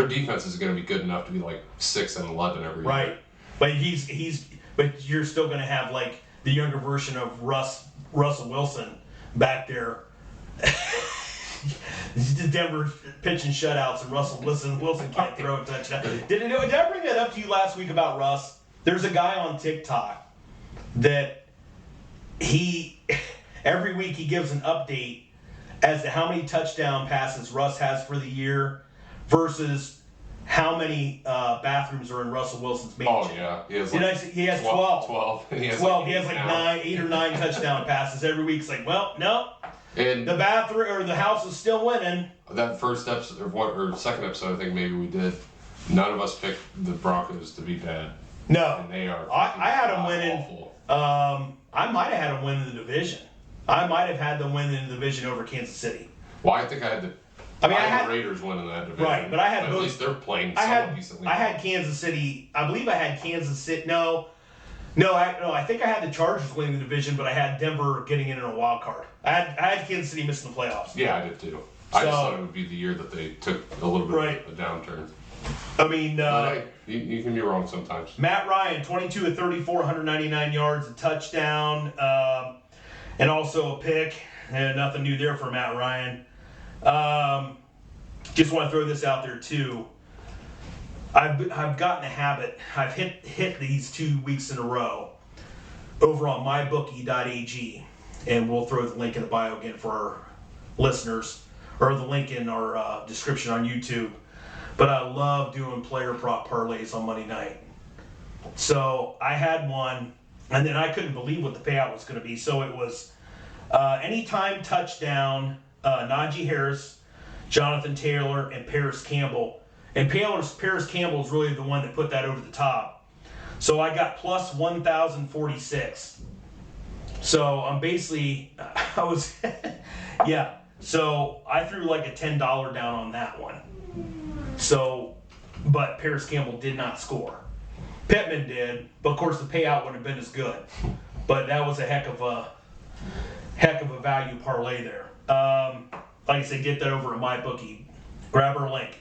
Speaker 2: defense is going to be good enough to be like 6-11 every year.
Speaker 1: Right, but but you're still going to have like the younger version of Russell Wilson back there. Denver pitching shutouts, and Russell Wilson can't throw a touchdown. Did I bring that up to you last week about Russ? There's a guy on TikTok that every week he gives an update as to how many touchdown passes Russ has for the year versus how many bathrooms are in Russell Wilson's mansion.
Speaker 2: Oh yeah,
Speaker 1: he has 12.
Speaker 2: 12. He has
Speaker 1: 8 or 9 touchdown passes every week. It's like, well, no.
Speaker 2: And
Speaker 1: the bathroom or the house is still winning.
Speaker 2: That first episode or second episode, I think maybe we did. None of us picked the Broncos to be bad.
Speaker 1: No,
Speaker 2: and they are.
Speaker 1: I had them winning.
Speaker 2: Awful.
Speaker 1: I might have had them win the division. I might have had them win in the division over Kansas City.
Speaker 2: Well, I think I had the Raiders winning that division.
Speaker 1: Right, but I had both.
Speaker 2: At least they're playing
Speaker 1: decently.
Speaker 2: I
Speaker 1: had Kansas City. I believe I had Kansas City. No, No, I think I had the Chargers winning the division, but I had Denver getting in a wild card. I had Kansas City missing the playoffs.
Speaker 2: Yeah, I did too. I just thought it would be the year that they took a little bit of a downturn.
Speaker 1: I mean,
Speaker 2: hey, you can be wrong sometimes.
Speaker 1: Matt Ryan, 22 of 34, 199 yards, a touchdown, and also a pick. And nothing new there for Matt Ryan. Just want to throw this out there too. I've gotten a habit. I've hit these 2 weeks in a row over on mybookie.ag, and we'll throw the link in the bio again for our listeners, or the link in our description on YouTube. But I love doing player prop parlays on Monday night. So I had one, and then I couldn't believe what the payout was going to be. So it was anytime touchdown, Najee Harris, Jonathan Taylor, and Paris Campbell. And Paris Campbell is really the one that put that over the top. So I got plus 1,046. So I'm basically, yeah. So I threw like a $10 down on that one. So, but Paris Campbell did not score. Pittman did, but of course the payout wouldn't have been as good. But that was a heck of a value parlay there. Like I said, get that over at MyBookie. Grab our link.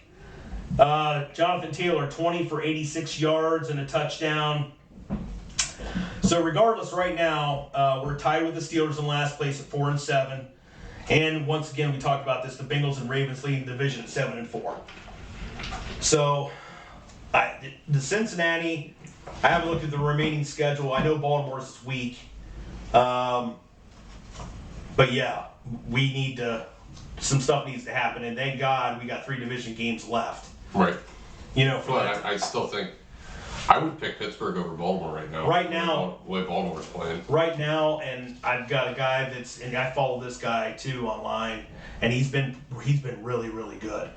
Speaker 1: Jonathan Taylor, 20 for 86 yards and a touchdown. So regardless, right now, we're tied with the Steelers in last place at 4-7. And once again, we talked about this, the Bengals and Ravens leading the division at 7-4. So, the Cincinnati, I haven't looked at the remaining schedule. I know Baltimore's this week. But yeah, we need to, some stuff needs to happen. And thank God we got 3 division games left.
Speaker 2: Right.
Speaker 1: You know,
Speaker 2: but I still think I would pick Pittsburgh over Baltimore right now.
Speaker 1: Right now,
Speaker 2: the way Baltimore's playing.
Speaker 1: Right now, and I've got a guy and I follow this guy too online, and he's been really, really good.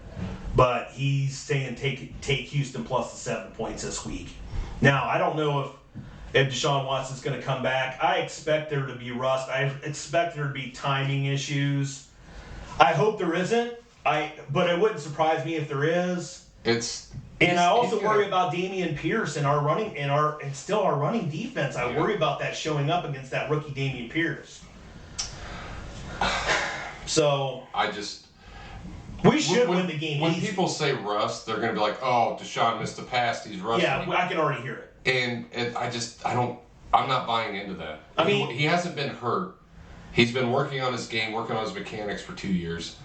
Speaker 1: But he's saying take Houston plus the 7 points this week. Now, I don't know if Deshaun Watson's going to come back. I expect there to be rust. I expect there to be timing issues. I hope there isn't. But it wouldn't surprise me if there is. And I also worry about Dameon Pierce and our running defense. I worry about that showing up against that rookie Dameon Pierce. So we should win the game.
Speaker 2: When people say rust, they're going to be like, "Oh, Deshaun missed the pass. He's rusty."
Speaker 1: Yeah, I can already hear it.
Speaker 2: And I'm not buying into that. I mean, he hasn't been hurt. He's been working on his game, working on his mechanics for 2 years.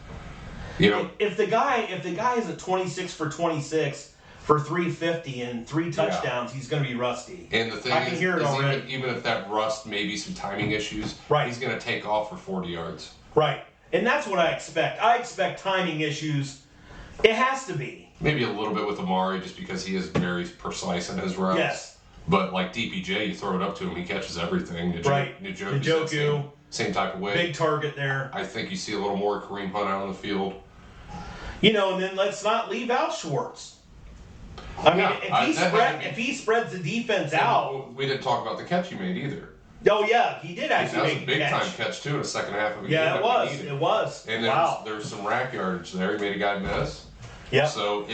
Speaker 2: You know,
Speaker 1: if the guy is at 26 for 26 for 350 and 3 touchdowns, he's going to be rusty.
Speaker 2: And the thing
Speaker 1: I can hear it already.
Speaker 2: Even if that rust, maybe some timing issues,
Speaker 1: right,
Speaker 2: he's going to take off for 40 yards.
Speaker 1: Right. And that's what I expect. I expect timing issues. It has to be.
Speaker 2: Maybe a little bit with Amari just because he is very precise in his routes.
Speaker 1: Yes.
Speaker 2: But like DPJ, you throw it up to him, he catches everything.
Speaker 1: Njoku.
Speaker 2: Same type of way.
Speaker 1: Big target there.
Speaker 2: I think you see a little more Kareem Hunt out on the field.
Speaker 1: You know, and then let's not leave out Schwartz. I mean, if he spreads the defense out.
Speaker 2: We didn't talk about the catch he made either.
Speaker 1: Oh, yeah, he did actually make a
Speaker 2: catch. That was a big-time catch, too, in the second half of the game.
Speaker 1: Yeah, it was.
Speaker 2: And there was some rack yardage there. He made a guy miss.
Speaker 1: Yeah.
Speaker 2: So,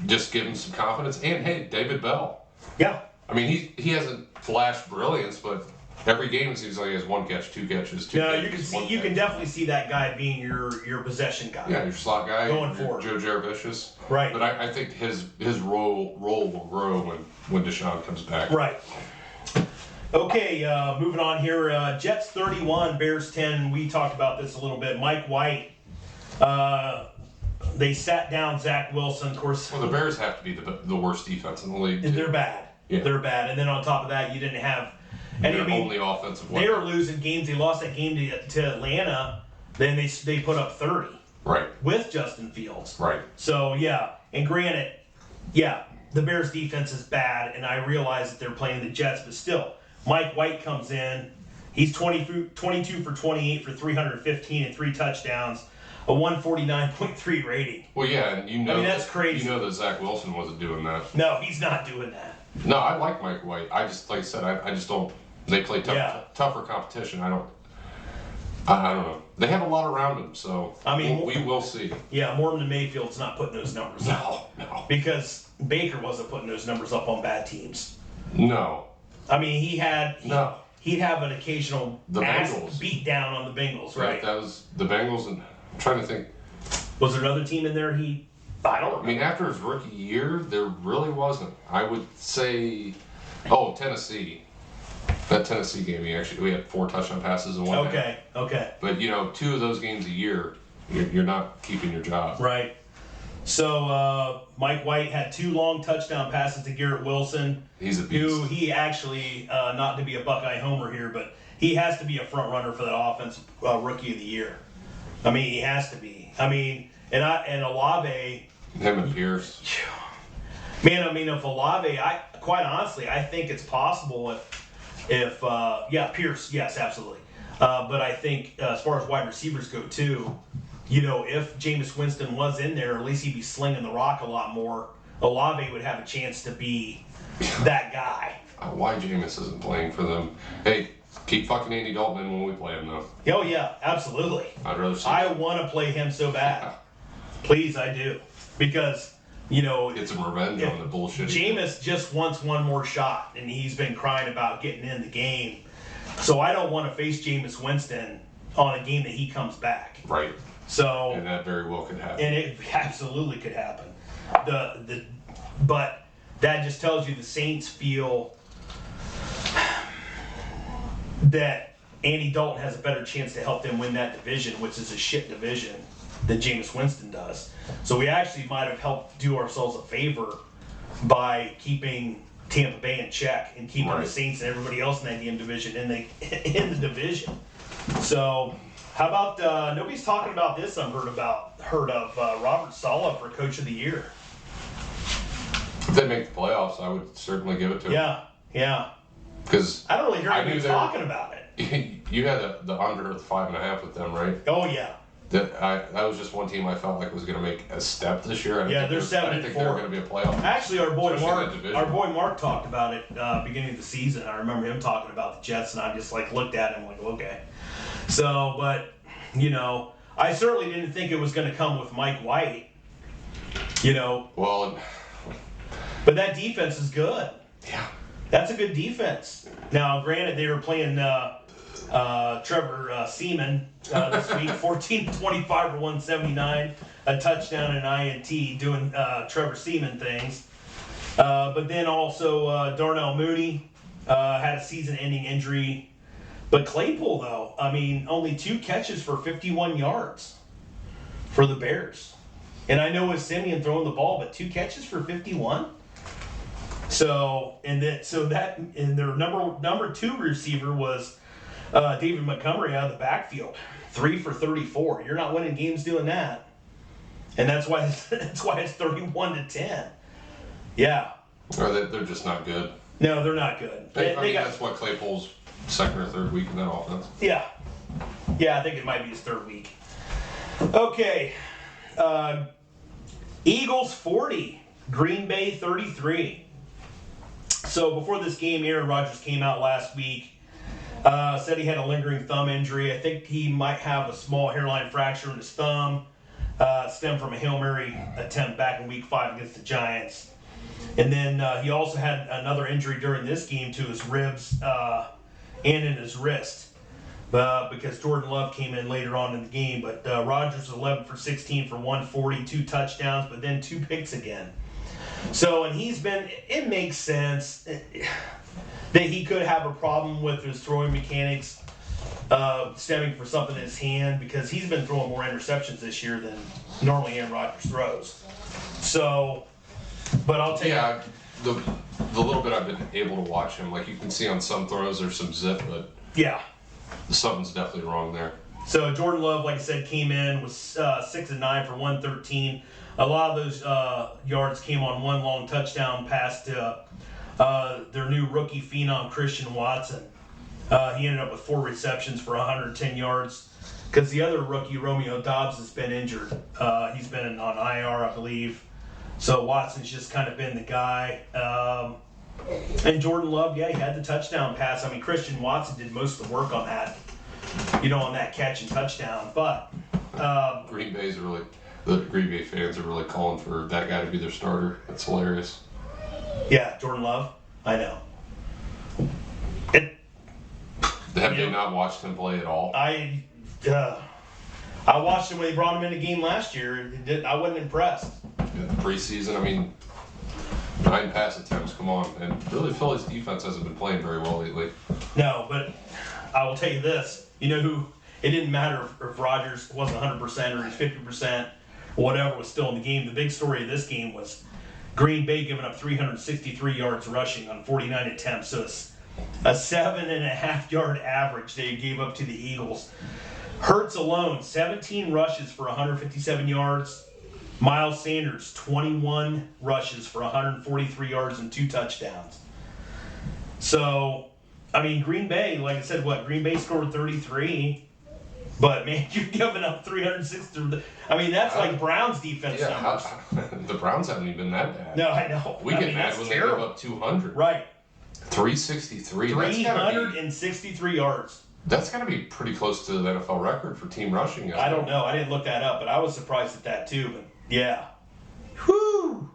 Speaker 2: just give him some confidence. And, hey, David Bell.
Speaker 1: Yeah.
Speaker 2: I mean, he hasn't flashed brilliance, but every game it seems like he has 1 catch, 2 catches, 2 catches.
Speaker 1: You can definitely see that guy being your possession guy.
Speaker 2: Yeah, your slot guy.
Speaker 1: Going forward.
Speaker 2: Joe Jaravicious.
Speaker 1: Right.
Speaker 2: But I think his role will grow when Deshaun comes back.
Speaker 1: Right. Okay, moving on here. Jets 31, Bears 10. We talked about this a little bit. Mike White, they sat down Zach Wilson. Of course.
Speaker 2: Well, the Bears have to be the worst defense in the league.
Speaker 1: They're bad.
Speaker 2: Yeah.
Speaker 1: They're bad. And then on top of that, you didn't have
Speaker 2: only offensive weapon.
Speaker 1: They were losing games. They lost that game to Atlanta. Then they put up 30.
Speaker 2: Right.
Speaker 1: With Justin Fields.
Speaker 2: Right.
Speaker 1: So, yeah. And granted, yeah, the Bears defense is bad, and I realize that they're playing the Jets, but still, Mike White comes in. He's 22 for 28 for 315 and 3 touchdowns, a 149.3 rating.
Speaker 2: Well, yeah, and
Speaker 1: that's crazy.
Speaker 2: You know that Zach Wilson wasn't doing that.
Speaker 1: No, he's not doing that.
Speaker 2: No, I like Mike White. I just, like I said, I just don't. They play tougher competition. I don't know. They have a lot around them, so we will see.
Speaker 1: Yeah, Morton Mayfield's not putting those numbers up.
Speaker 2: No.
Speaker 1: Because Baker wasn't putting those numbers up on bad teams.
Speaker 2: No.
Speaker 1: I mean, he'd have an occasional ass
Speaker 2: Bengals.
Speaker 1: beat down on the Bengals, right?
Speaker 2: That was the Bengals, and I'm trying to think.
Speaker 1: Was there another team in there I don't remember.
Speaker 2: I mean, after his rookie year, there really wasn't. I would say, Tennessee. That Tennessee game, we had 4 touchdown passes in one half.
Speaker 1: Okay.
Speaker 2: But 2 of those games a year, you're not keeping your job.
Speaker 1: Right. So Mike White had 2 long touchdown passes to Garrett Wilson.
Speaker 2: He's a beast.
Speaker 1: Who he actually, not to be a Buckeye homer here, but he has to be a front runner for that offensive rookie of the year. I mean, he has to be. I mean, and Olave.
Speaker 2: Him and Pierce.
Speaker 1: Man, I mean, if Olave, quite honestly, I think it's possible if Pierce, yes, absolutely. But I think as far as wide receivers go too, if Jameis Winston was in there, at least he'd be slinging the rock a lot more. Olave would have a chance to be that guy.
Speaker 2: Why Jameis isn't playing for them? Hey, keep fucking Andy Dalton in when we play him, though.
Speaker 1: Oh yeah, absolutely.
Speaker 2: I'd rather see.
Speaker 1: I want to play him so bad. Please, I do, because
Speaker 2: get some revenge on the bullshit.
Speaker 1: Jameis just wants one more shot, and he's been crying about getting in the game. So I don't want to face Jameis Winston on a game that he comes back.
Speaker 2: Right.
Speaker 1: So,
Speaker 2: and that very well could happen.
Speaker 1: And it absolutely could happen. But that just tells you the Saints feel that Andy Dalton has a better chance to help them win that division, which is a shit division, than Jameis Winston does. So we actually might have helped do ourselves a favor by keeping Tampa Bay in check and keeping the Saints and everybody else in that damn division in the division. So how about nobody's talking about this? I've heard of Robert Saleh for Coach of the Year.
Speaker 2: If they make the playoffs, I would certainly give it to him.
Speaker 1: Yeah.
Speaker 2: Because
Speaker 1: I don't really hear anybody talking about it.
Speaker 2: You had the under 5.5 with them, right?
Speaker 1: Oh yeah.
Speaker 2: That was just one team I felt like was going to make a step this year.
Speaker 1: They're 7-4.
Speaker 2: I didn't think they were going to be a playoff.
Speaker 1: Actually, our boy Mark talked about it beginning of the season. I remember him talking about the Jets, and I just looked at him okay. So, but I certainly didn't think it was going to come with Mike White.
Speaker 2: Well,
Speaker 1: but that defense is good.
Speaker 2: Yeah,
Speaker 1: that's a good defense. Now, granted, they were playing Trevor Seaman this week, 14-25 for 179, a touchdown and INT, doing Trevor Seaman things. But then also Darnell Mooney had a season-ending injury. But Claypool, though, I mean, only 2 catches for 51 yards for the Bears. And I know it's Simeon throwing the ball, but 2 catches for 51. So their number 2 receiver was David Montgomery out of the backfield, 3 for 34. You're not winning games doing that, and that's why it's 31-10. Yeah.
Speaker 2: Or they're just not good.
Speaker 1: No, they're not good.
Speaker 2: That's what Claypool's second or third week in that offense.
Speaker 1: Yeah, I think it might be his 3rd week. Okay, Eagles 40, Green Bay 33. So before this game, Aaron Rodgers came out last week, said he had a lingering thumb injury. I think he might have a small hairline fracture in his thumb, stemmed from a Hail Mary attempt back in Week 5 against the Giants. And then he also had another injury during this game to his ribs and in his wrist because Jordan Love came in later on in the game. But Rodgers was 11 for 16 for 140, 2 touchdowns, but then 2 picks again. So, and it makes sense that he could have a problem with his throwing mechanics stemming from something in his hand because he's been throwing more interceptions this year than normally Aaron Rodgers throws. So, but I'll tell you.
Speaker 2: The little bit I've been able to watch him, you can see on some throws there's some zip, but something's definitely wrong there.
Speaker 1: So Jordan Love, like I said, came in, was 6 and 9 for 113. A lot of those yards came on one long touchdown pass to their new rookie phenom, Christian Watson. He ended up with 4 receptions for 110 yards because the other rookie, Romeo Doubs, has been injured. He's been on IR, I believe. So Watson's just kind of been the guy. And Jordan Love, he had the touchdown pass. I mean, Christian Watson did most of the work on that, on that catch and touchdown. But
Speaker 2: the Green Bay fans are really calling for that guy to be their starter. That's hilarious.
Speaker 1: Yeah, Jordan Love. I know.
Speaker 2: Have they not watched him play at all?
Speaker 1: I watched him when they brought him in the game last year. I wasn't impressed.
Speaker 2: In the preseason, I mean, 9 pass attempts, come on. And really, Philly's defense hasn't been playing very well lately.
Speaker 1: No, but I will tell you this. You know who? It didn't matter if Rodgers wasn't 100% or he's 50% or whatever was still in the game. The big story of this game was Green Bay giving up 363 yards rushing on 49 attempts. So it's a 7.5 yard average they gave up to the Eagles. Hurts alone, 17 rushes for 157 yards. Miles Sanders, 21 rushes for 143 yards and 2 touchdowns. So, I mean, Green Bay, like I said, Green Bay scored 33. But, man, you're giving up 360. I mean, that's like Browns defense numbers.
Speaker 2: The Browns haven't even been that bad.
Speaker 1: No, I know.
Speaker 2: We get mad when
Speaker 1: terrible.
Speaker 2: they give up 200.
Speaker 1: Right.
Speaker 2: 363.
Speaker 1: 363 yards.
Speaker 2: That's got to be pretty close to the NFL record for team rushing.
Speaker 1: I don't know. I didn't look that up, but I was surprised at that too. But yeah. Whew.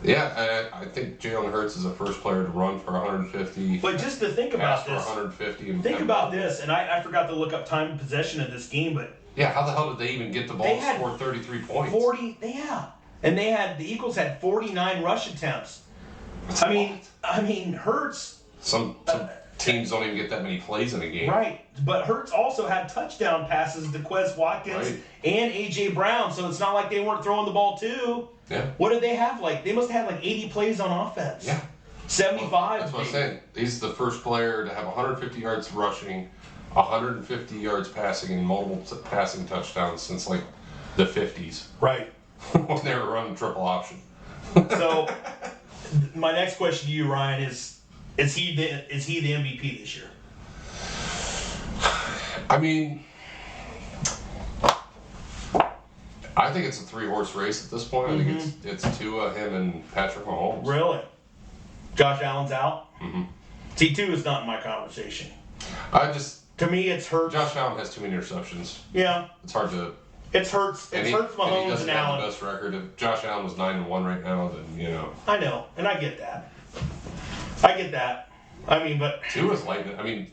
Speaker 2: Yeah, I think Jalen Hurts is the first player to run for 150.
Speaker 1: But just to think about
Speaker 2: pass
Speaker 1: this.
Speaker 2: for 150.
Speaker 1: Think about this, and I forgot to look up time of possession of this game, but
Speaker 2: yeah, how the hell did they even get the ball to score 33 points?
Speaker 1: 40, yeah. And the Eagles had 49 rush attempts. I mean, Hurts.
Speaker 2: Some teams don't even get that many plays in a game.
Speaker 1: Right, but Hurts also had touchdown passes to Quez Watkins and A.J. Brown, so it's not like they weren't throwing the ball too.
Speaker 2: Yeah.
Speaker 1: What did they have? They must have had 80 plays on offense.
Speaker 2: Yeah.
Speaker 1: 75.
Speaker 2: That's what I'm saying. He's the first player to have 150 yards rushing, 150 yards passing, and multiple passing touchdowns since the 50s.
Speaker 1: Right.
Speaker 2: When they were running triple option.
Speaker 1: So, my next question to you, Ryan, is he the MVP this year?
Speaker 2: I mean, I think it's a 3-horse race at this point. I think it's Tua, him, and Patrick Mahomes.
Speaker 1: Really? Josh Allen's out?
Speaker 2: Mm-hmm.
Speaker 1: T2 is not in my conversation. To me, it's Hurts.
Speaker 2: Josh Allen has too many interceptions.
Speaker 1: Yeah.
Speaker 2: It's hard to.
Speaker 1: It's Hurts. It's Hurts, Mahomes, and Allen.
Speaker 2: Have the best record. If Josh Allen was 9-1 right now, then
Speaker 1: I know, and I get that. I mean, but
Speaker 2: Tua's lightning. I mean,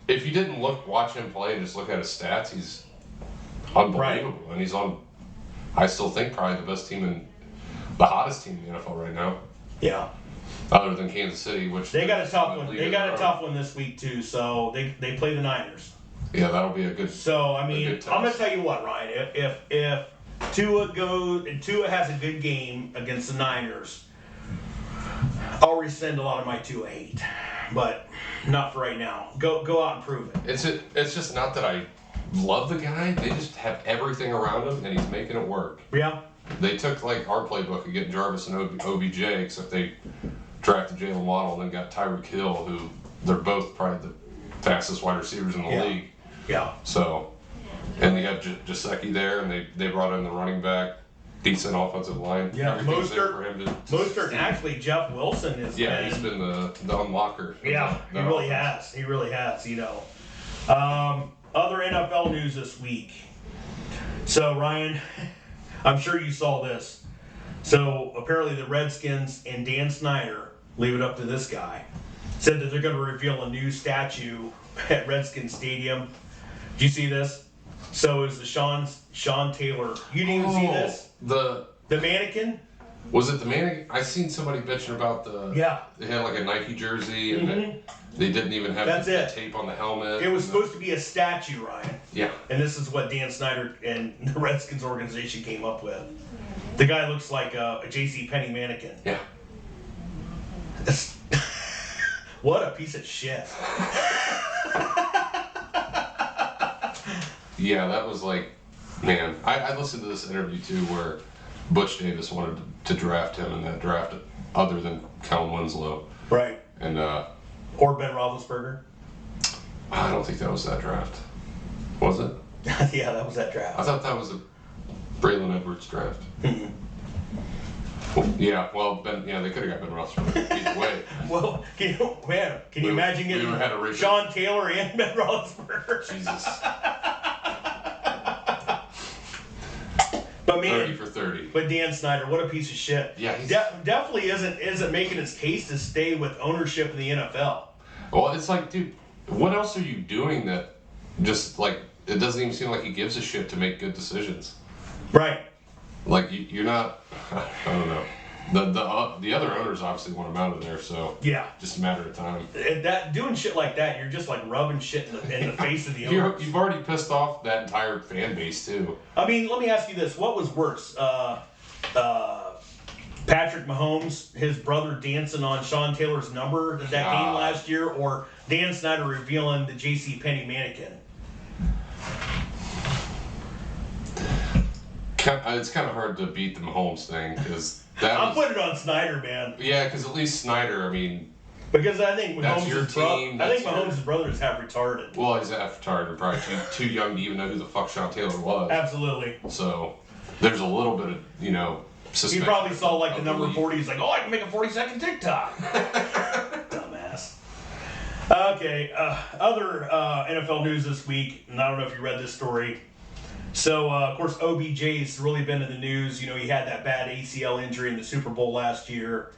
Speaker 2: if you didn't watch him play and just look at his stats, he's unbelievable, and he's on. I still think probably the best team in the hottest team in the NFL right now.
Speaker 1: Yeah.
Speaker 2: Other than Kansas City, which
Speaker 1: they got a tough one. They got a tough one this week too. So they play the Niners.
Speaker 2: Yeah, that'll be a good.
Speaker 1: So I mean, I'm gonna tell you what, Ryan. If Tua has a good game against the Niners, I'll rescind a lot of my Tua hate, but not for right now. Go out and prove it.
Speaker 2: It's just not that I love the guy. They just have everything around him, and he's making it work.
Speaker 1: Yeah.
Speaker 2: They took our playbook of getting Jarvis and OBJ, except they drafted Jalen Waddle and then got Tyreek Hill, who they're both probably the fastest wide receivers in the league.
Speaker 1: Yeah.
Speaker 2: So, and they have Gesicki there, and they brought in the running back, decent offensive line.
Speaker 1: Yeah,
Speaker 2: Mostert,
Speaker 1: and actually Jeff Wilson is.
Speaker 2: Yeah, he's been the unlocker.
Speaker 1: Yeah, he really has. He really has. Other NFL news this week. So Ryan, I'm sure you saw this. So apparently the Redskins and Dan Snyder, leave it up to this guy, said that they're going to reveal a new statue at Redskins Stadium. Did you see this? So it was the Sean Taylor. You didn't even see this? The mannequin?
Speaker 2: Was it the mannequin? I seen somebody bitching about they had a Nike jersey and they didn't even have the tape on the helmet.
Speaker 1: It was supposed to be a statue, Ryan.
Speaker 2: Yeah.
Speaker 1: And this is what Dan Snyder and the Redskins organization came up with. The guy looks like a JCPenney mannequin.
Speaker 2: Yeah.
Speaker 1: What a piece of shit.
Speaker 2: Yeah, that was man, I listened to this interview too where Butch Davis wanted to draft him in that draft other than Kellen Winslow.
Speaker 1: Right.
Speaker 2: And
Speaker 1: or Ben Roethlisberger.
Speaker 2: I don't think that was that draft. Was it?
Speaker 1: Yeah, that was that draft.
Speaker 2: I thought that was a Braylon Edwards draft. Yeah, well, they could have got Ben Roethlisberger either way.
Speaker 1: Well, can you imagine getting Sean Taylor and Ben Roethlisberger?
Speaker 2: Jesus.
Speaker 1: But man,
Speaker 2: 30 for 30.
Speaker 1: But Dan Snyder, what a piece of shit.
Speaker 2: Yeah,
Speaker 1: definitely isn't making his case to stay with ownership in the NFL.
Speaker 2: Well, it's like, dude, what else are you doing that just, like, it doesn't even seem like he gives a shit to make good decisions?
Speaker 1: Right.
Speaker 2: Like, you're not, I don't know. The other owners obviously want him out of there, so
Speaker 1: Yeah.
Speaker 2: just a matter of time.
Speaker 1: And that doing shit like that, you're just like rubbing shit in the face of the owners.
Speaker 2: You've already pissed off that entire fan base too.
Speaker 1: I mean, let me ask you this: what was worse, Patrick Mahomes, his brother dancing on Sean Taylor's number at that game last year, or Dan Snyder revealing the J.C. Penney mannequin?
Speaker 2: It's kind of hard to beat the Mahomes thing because that.
Speaker 1: I'll put it on Snyder, man.
Speaker 2: Yeah, because at least Snyder, I mean.
Speaker 1: Because I think
Speaker 2: That's your team.
Speaker 1: Mahomes' brother is half retarded.
Speaker 2: Well, he's half retarded, probably too young to even know who the fuck Sean Taylor was.
Speaker 1: Absolutely.
Speaker 2: So there's a little bit of suspicion.
Speaker 1: He probably saw like the number 40. He's like, oh, I can make a 40-second TikTok. Dumbass. Okay. Other NFL news this week, and I don't know if you read this story. So, of course, OBJ's really been in the news. You know, he had that bad ACL injury in the Super Bowl last year.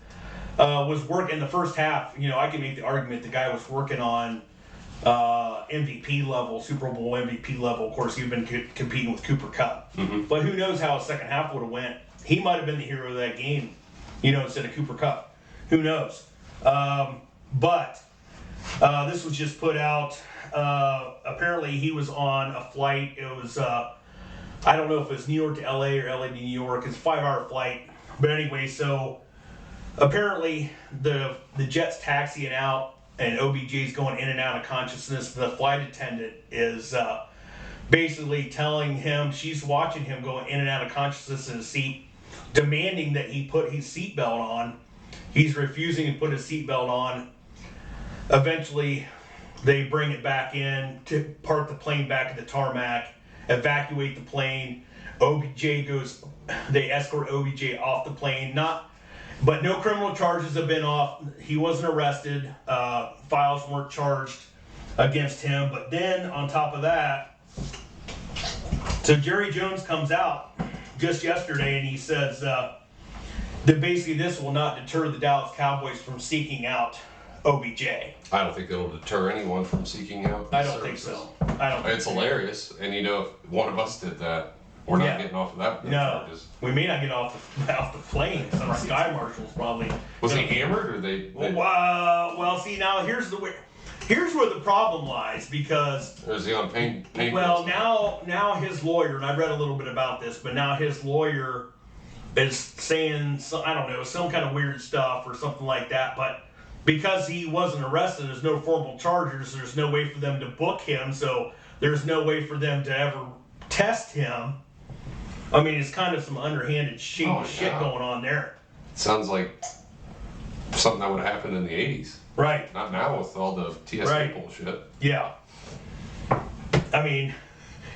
Speaker 1: Was working in the first half. You know, I can make the argument the guy was working on MVP level, Super Bowl MVP level. Of course, he'd been competing with Cooper Kupp. Mm-hmm. But who knows how his second half would have went. He might have been the hero of that game, instead of Cooper Kupp. Who knows? But this was just put out. Apparently, he was on a flight. It was... I don't know if it's New York to LA or LA to New York. It's a 5-hour flight. But anyway, so apparently the jet's taxiing out and OBJ's going in and out of consciousness. The flight attendant is basically telling him, she's watching him going in and out of consciousness in his seat, demanding that he put his seatbelt on. He's refusing to put his seatbelt on. Eventually, they bring it back in to park the plane back at the tarmac. Evacuate the plane. They escort OBJ off the plane. But no criminal charges have been off. He wasn't arrested. Files weren't charged against him. But then on top of that, so Jerry Jones comes out just yesterday and he says that basically this will not deter the Dallas Cowboys from seeking out OBJ.
Speaker 2: I don't think it'll deter anyone from seeking out.
Speaker 1: I don't think so.
Speaker 2: It's hilarious, and if one of us did that, we're not getting off of that.
Speaker 1: No,
Speaker 2: charges.
Speaker 1: we may not get off the plane. Some sky marshals probably.
Speaker 2: Was he hammered, or they?
Speaker 1: Well, see, now here's where the problem lies, because.
Speaker 2: Or is he on pain?
Speaker 1: Well, now his lawyer, and I read a little bit about this, but now his lawyer is saying I don't know, some kind of weird stuff or something like that, but. Because he wasn't arrested, there's no formal charges, there's no way for them to book him, so there's no way for them to ever test him. I mean, it's kind of some underhanded shit going on there.
Speaker 2: Sounds like something that would have happened in the 80s.
Speaker 1: Right.
Speaker 2: Not now with all the TSA bullshit.
Speaker 1: Yeah. I mean,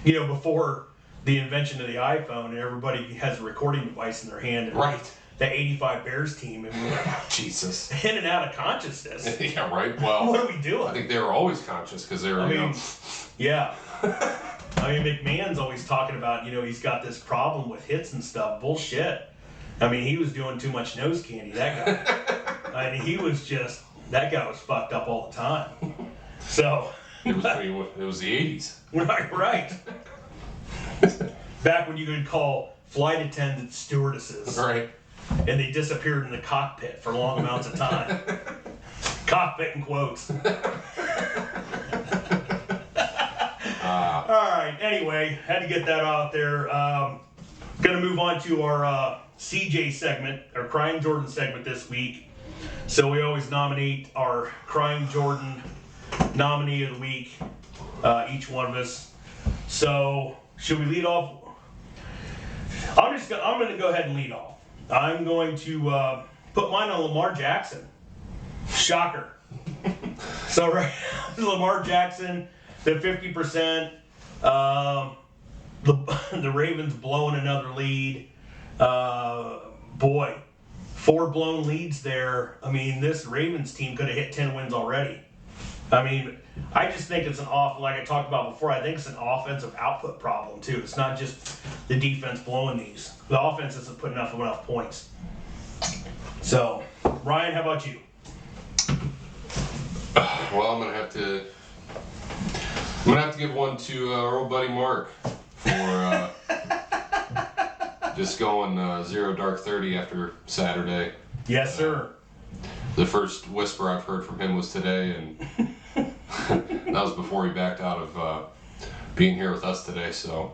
Speaker 1: before the invention of the iPhone, and everybody has a recording device in their hand. And
Speaker 2: right.
Speaker 1: The 85 Bears team, and we were
Speaker 2: Jesus.
Speaker 1: In and out of consciousness.
Speaker 2: Yeah, right. Well,
Speaker 1: what are we doing?
Speaker 2: I think they were always conscious because they were.
Speaker 1: Yeah. I mean, McMahon's always talking about, he's got this problem with hits and stuff. Bullshit. I mean, he was doing too much nose candy. That guy. I mean, that guy was fucked up all the time. So.
Speaker 2: It was the 80s.
Speaker 1: Right. Back when you could call flight attendants stewardesses.
Speaker 2: Right.
Speaker 1: And they disappeared in the cockpit for long amounts of time. Cockpit in quotes. All right. Anyway, had to get that out there. Going to move on to our CJ segment, our Crying Jordan segment this week. So we always nominate our Crying Jordan nominee of the week, each one of us. So should we lead off? I'm going to go ahead and lead off. I'm going to put mine on Lamar Jackson. Shocker. So right, Lamar Jackson, the 50%. The Ravens blowing another lead. Boy, 4 blown leads there. I mean, this Ravens team could have hit 10 wins already. I mean, I just think it's like I talked about before, I think it's an offensive output problem too. It's not just the defense blowing these. The offense isn't putting enough points. So, Ryan, how about you?
Speaker 2: Well, I'm gonna have to give one to our old buddy Mark for just going 0 dark 30 after Saturday.
Speaker 1: Yes, sir.
Speaker 2: The first whisper I've heard from him was today, and that was before he backed out of being here with us today. So,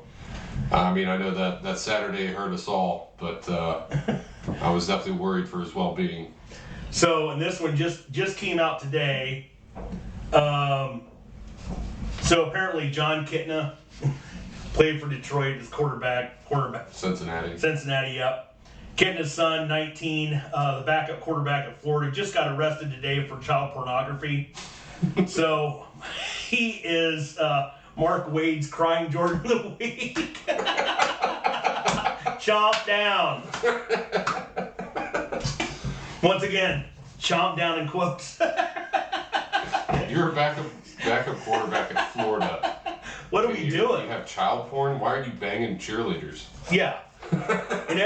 Speaker 2: I mean, I know that Saturday hurt us all, but I was definitely worried for his well-being.
Speaker 1: So, and this one just came out today. So apparently John Kitna played for Detroit as quarterback. Cincinnati, yep. Kitna's son, 19, the backup quarterback at Florida, just got arrested today for child pornography. So he is Mark Wade's crying Jordan of the week. Chomp down. Once again, chomp down in quotes.
Speaker 2: You're a backup quarterback at Florida.
Speaker 1: What are we doing?
Speaker 2: You have child porn? Why are you banging cheerleaders?
Speaker 1: Yeah. And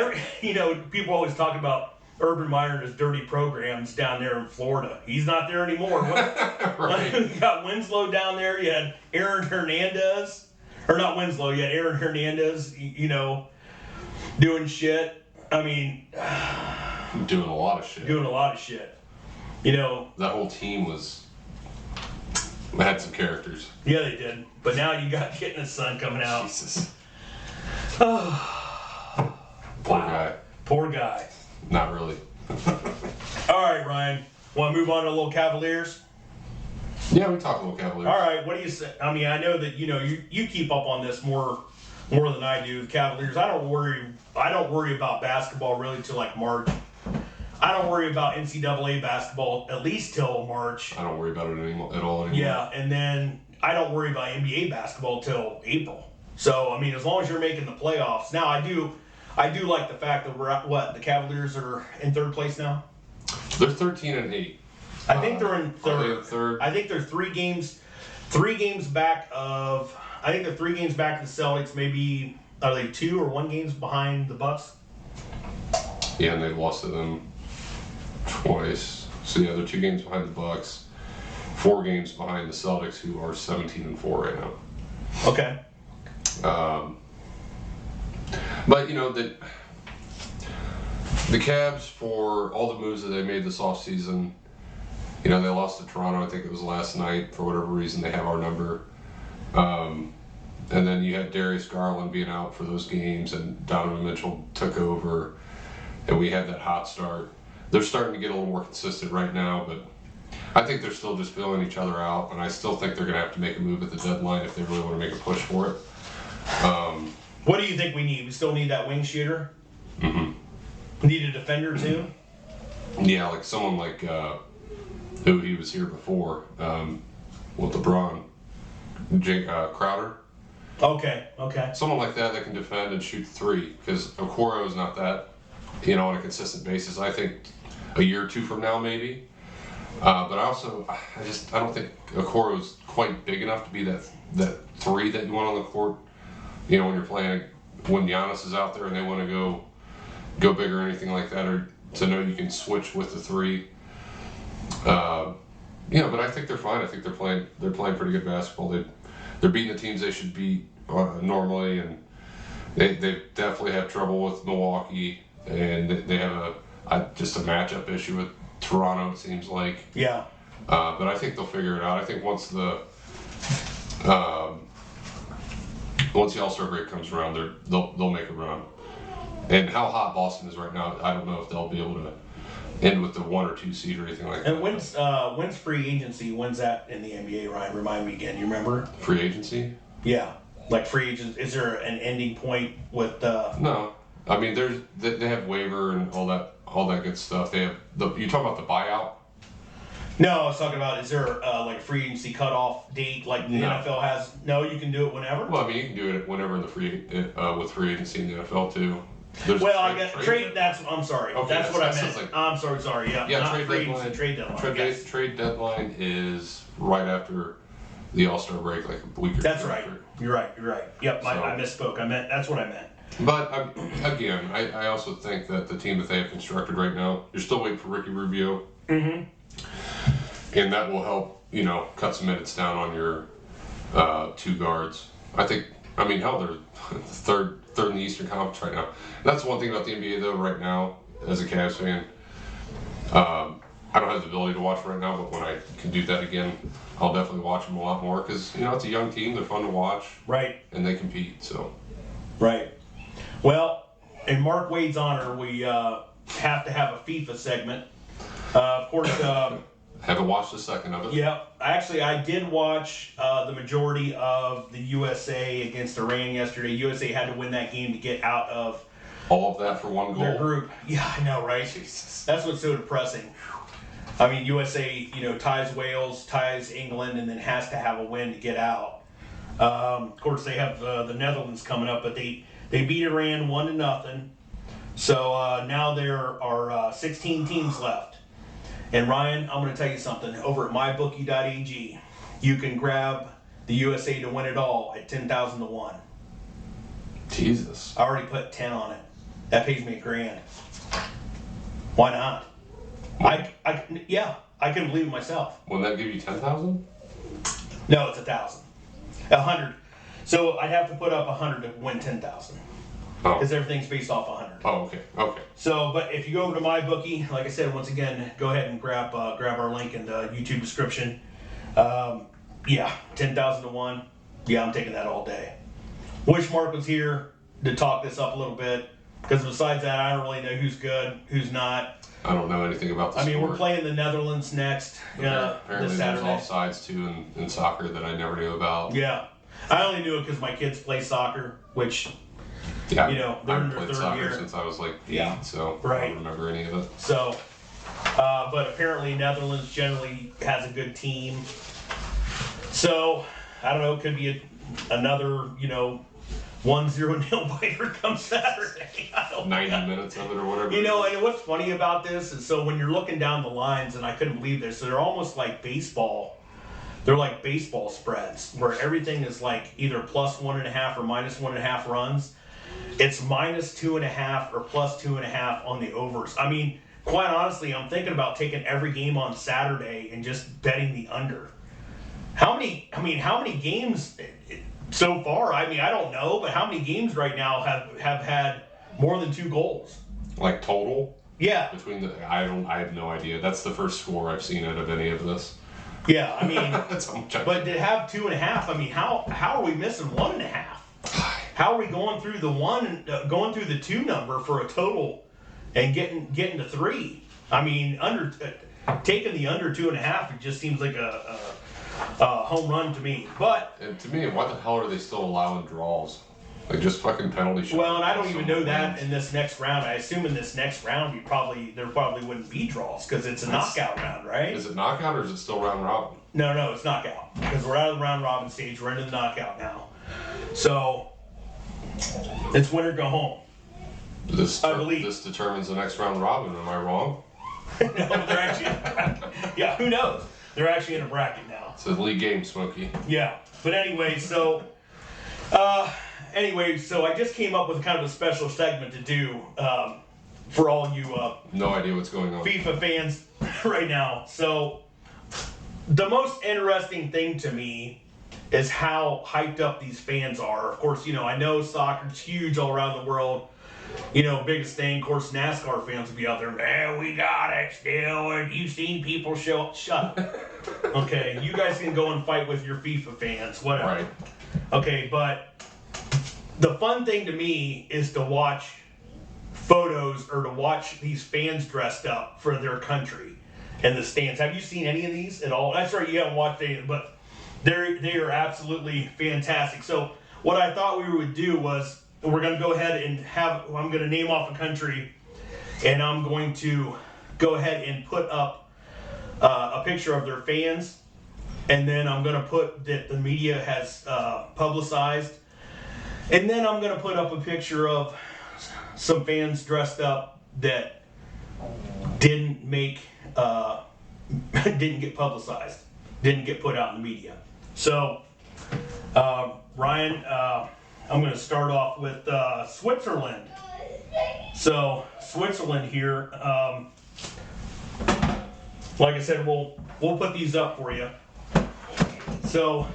Speaker 1: people always talk about Urban Meyer and his dirty programs down there in Florida. He's not there anymore.
Speaker 2: Right.
Speaker 1: You got Winslow down there. You had Aaron Hernandez. Or not Winslow. You had Aaron Hernandez, doing shit. I mean...
Speaker 2: Doing a lot of shit. That whole team had some characters.
Speaker 1: Yeah, they did. But now you got Kitna's son coming out.
Speaker 2: Jesus.
Speaker 1: Poor
Speaker 2: guy.
Speaker 1: Poor guy.
Speaker 2: Not really.
Speaker 1: All right, Ryan. Want to move on to a little Cavaliers?
Speaker 2: Yeah, we talk a little Cavaliers.
Speaker 1: All right. What do you say? I mean, I know that you keep up on this more than I do. The Cavaliers. I don't worry about basketball really till like March. I don't worry about NCAA basketball at least till March.
Speaker 2: I don't worry about it at all anymore.
Speaker 1: Yeah, and then I don't worry about NBA basketball till April. So I mean, as long as you're making the playoffs. Now I do like the fact that we're at the Cavaliers are in third place now.
Speaker 2: They're 13-8.
Speaker 1: I think they're in third.
Speaker 2: Are they in third?
Speaker 1: I think they're three games back of. I think they're 3 games back of the Celtics. Maybe are they 2 or 1 games behind the Bucks?
Speaker 2: Yeah, and they've lost to them twice. So yeah, they're 2 games behind the Bucks, 4 games behind the Celtics, who are 17-4 right now.
Speaker 1: Okay.
Speaker 2: But the Cavs, for all the moves that they made this offseason, they lost to Toronto. I think it was last night. For whatever reason, they have our number. And then you had Darius Garland being out for those games, and Donovan Mitchell took over, and we had that hot start. They're starting to get a little more consistent right now, but I think they're still just filling each other out, and I still think they're going to have to make a move at the deadline if they really want to make a push for it.
Speaker 1: What do you think we need? We still need that wing shooter? Mm-hmm. Need a defender too?
Speaker 2: Yeah, like someone like who he was here before with LeBron, Crowder.
Speaker 1: Okay.
Speaker 2: Someone like that can defend and shoot 3, because Okoro is not that, on a consistent basis. I think a year or 2 from now maybe. But I don't think Okoro is quite big enough to be that 3 that you want on the court. When you're playing, when Giannis is out there and they want to go big or anything like that, or to know you can switch with the 3. But I think they're fine. I think they're playing pretty good basketball. They're beating the teams they should beat normally, and they definitely have trouble with Milwaukee, and they have just a matchup issue with Toronto, it seems like.
Speaker 1: Yeah.
Speaker 2: But I think they'll figure it out. I think once the All-Star break comes around, they'll make a run. And how hot Boston is right now, I don't know if they'll be able to end with the 1 or 2 seed or anything like that.
Speaker 1: And when's free agency? When's that in the NBA, Ryan? Remind me again. You remember?
Speaker 2: Free agency?
Speaker 1: Yeah. Like free agents. Is there an ending point with
Speaker 2: No. I mean, they have waiver and all that good stuff. They have you talking about the buyout?
Speaker 1: No, I was talking about, is there like a free agency cutoff date like the NFL has? No, you can do it whenever?
Speaker 2: Well, I mean, you can do it whenever with free agency in the NFL too.
Speaker 1: I guess trade. I'm sorry. Okay, that's what I meant. Like, I'm sorry. Yeah. Not
Speaker 2: trade
Speaker 1: free
Speaker 2: deadline.
Speaker 1: agency, trade deadline.
Speaker 2: Trade deadline is right after the All-Star break, like a week or 2
Speaker 1: That's right.
Speaker 2: after.
Speaker 1: You're right. Yep, I misspoke. That's what I meant.
Speaker 2: But again, I also think that the team that they have constructed right now, you're still waiting for Ricky Rubio. Mm-hmm. And that will help, cut some minutes down on your 2 guards. Hell, they're third in the Eastern Conference right now. That's one thing about the NBA, though, right now, as a Cavs fan. I don't have the ability to watch right now, but when I can do that again, I'll definitely watch them a lot more because, it's a young team. They're fun to watch.
Speaker 1: Right.
Speaker 2: And they compete, so.
Speaker 1: Right. Well, in Mark Wade's honor, we have to have a FIFA segment. Of course.
Speaker 2: Haven't watched a second of it.
Speaker 1: Yeah. Actually, I did watch the majority of the USA against Iran yesterday. USA had to win that game to get out of
Speaker 2: all of that for one goal.
Speaker 1: Their group. Yeah, I know, right?
Speaker 2: Jesus.
Speaker 1: That's what's so depressing. USA, ties Wales, ties England, and then has to have a win to get out. Of course, they have the Netherlands coming up, but they beat Iran 1-0. So now there are 16 teams left. And Ryan, I'm going to tell you something. Over at mybookie.ag, you can grab the USA to win it all at 10,000 to 1.
Speaker 2: Jesus.
Speaker 1: I already put 10 on it. That pays me $1,000. Why not? I couldn't believe it myself.
Speaker 2: Wouldn't that give you 10,000?
Speaker 1: No, it's 1,000. 100. So I'd have to put up 100 to win 10,000.
Speaker 2: Oh.
Speaker 1: Because everything's based off 100.
Speaker 2: Oh, okay.
Speaker 1: So, but if you go over to MyBookie, like I said, once again, go ahead and grab our link in the YouTube description. 10,000 to 1. Yeah, I'm taking that all day. Wish Mark was here to talk this up a little bit. Because besides that, I don't really know who's good, who's not.
Speaker 2: I don't know anything about the sport.
Speaker 1: We're playing the Netherlands next
Speaker 2: Apparently
Speaker 1: this
Speaker 2: there's
Speaker 1: Saturday.
Speaker 2: offsides too in soccer that I never knew about.
Speaker 1: Yeah. I only knew it because my kids play soccer, which,
Speaker 2: Yeah,
Speaker 1: they're in
Speaker 2: I've
Speaker 1: their
Speaker 2: played
Speaker 1: third
Speaker 2: soccer
Speaker 1: year.
Speaker 2: since I was like 8,
Speaker 1: Yeah.
Speaker 2: so I
Speaker 1: Right.
Speaker 2: don't remember any of it.
Speaker 1: So, but apparently Netherlands generally has a good team. So, I don't know, it could be another, 1-0 nail biter come Saturday. I don't
Speaker 2: 90
Speaker 1: know.
Speaker 2: minutes of it or whatever.
Speaker 1: And what's funny about this is, so when you're looking down the lines, and I couldn't believe this, so they're almost like baseball. They're like baseball spreads, where everything is like either plus 1.5 or minus 1.5 runs. It's minus 2.5 or plus 2.5 on the overs. Quite honestly, I'm thinking about taking every game on Saturday and just betting the under. How many games so far? I don't know, but how many games right now have had more than 2 goals?
Speaker 2: Like total?
Speaker 1: Yeah.
Speaker 2: I have no idea. That's the first score I've seen out of any of this.
Speaker 1: Yeah,
Speaker 2: That's how much
Speaker 1: but to have 2.5, how are we missing 1.5? How are we going through the 2 number for a total and getting to 3? Taking the under 2.5, it just seems like a home run to me. But
Speaker 2: And to me, why the hell are they still allowing draws? Like just fucking penalty shots.
Speaker 1: well, and I don't even know that in this next round. I assume in this next round there probably wouldn't be draws because it's a knockout round, right?
Speaker 2: Is it knockout or is it still round robin?
Speaker 1: No, it's knockout because we're out of the round robin stage. We're into the knockout now, so it's win or go home. I believe
Speaker 2: This determines the next round robin. Am I wrong?
Speaker 1: No, they're actually in a bracket. Yeah, who knows? They're actually in a bracket now.
Speaker 2: It's a league game, Smokey.
Speaker 1: Yeah, but anyway, so I just came up with kind of a special segment to do for all you
Speaker 2: No idea what's going on.
Speaker 1: FIFA fans right now. So the most interesting thing to me is how hyped up these fans are. Of course, I know soccer's huge all around the world. Biggest thing, of course, NASCAR fans will be out there, man, we got it still, and you've seen people show up. Shut up. Okay, you guys can go and fight with your FIFA fans, whatever.
Speaker 2: Right.
Speaker 1: Okay, but the fun thing to me is to watch photos or to watch these fans dressed up for their country in the stands. Have you seen any of these at all? That's right, you haven't watched any, but they are absolutely fantastic. So what I thought we would do was we're going to go ahead and I'm going to name off a country, and I'm going to go ahead and put up a picture of their fans, and then I'm going to put that the media has publicized, and then I'm going to put up a picture of some fans dressed up that didn't get publicized, didn't get put out in the media. So, Ryan, I'm going to start off with Switzerland. So, Switzerland here. like I said, we'll put these up for you. So,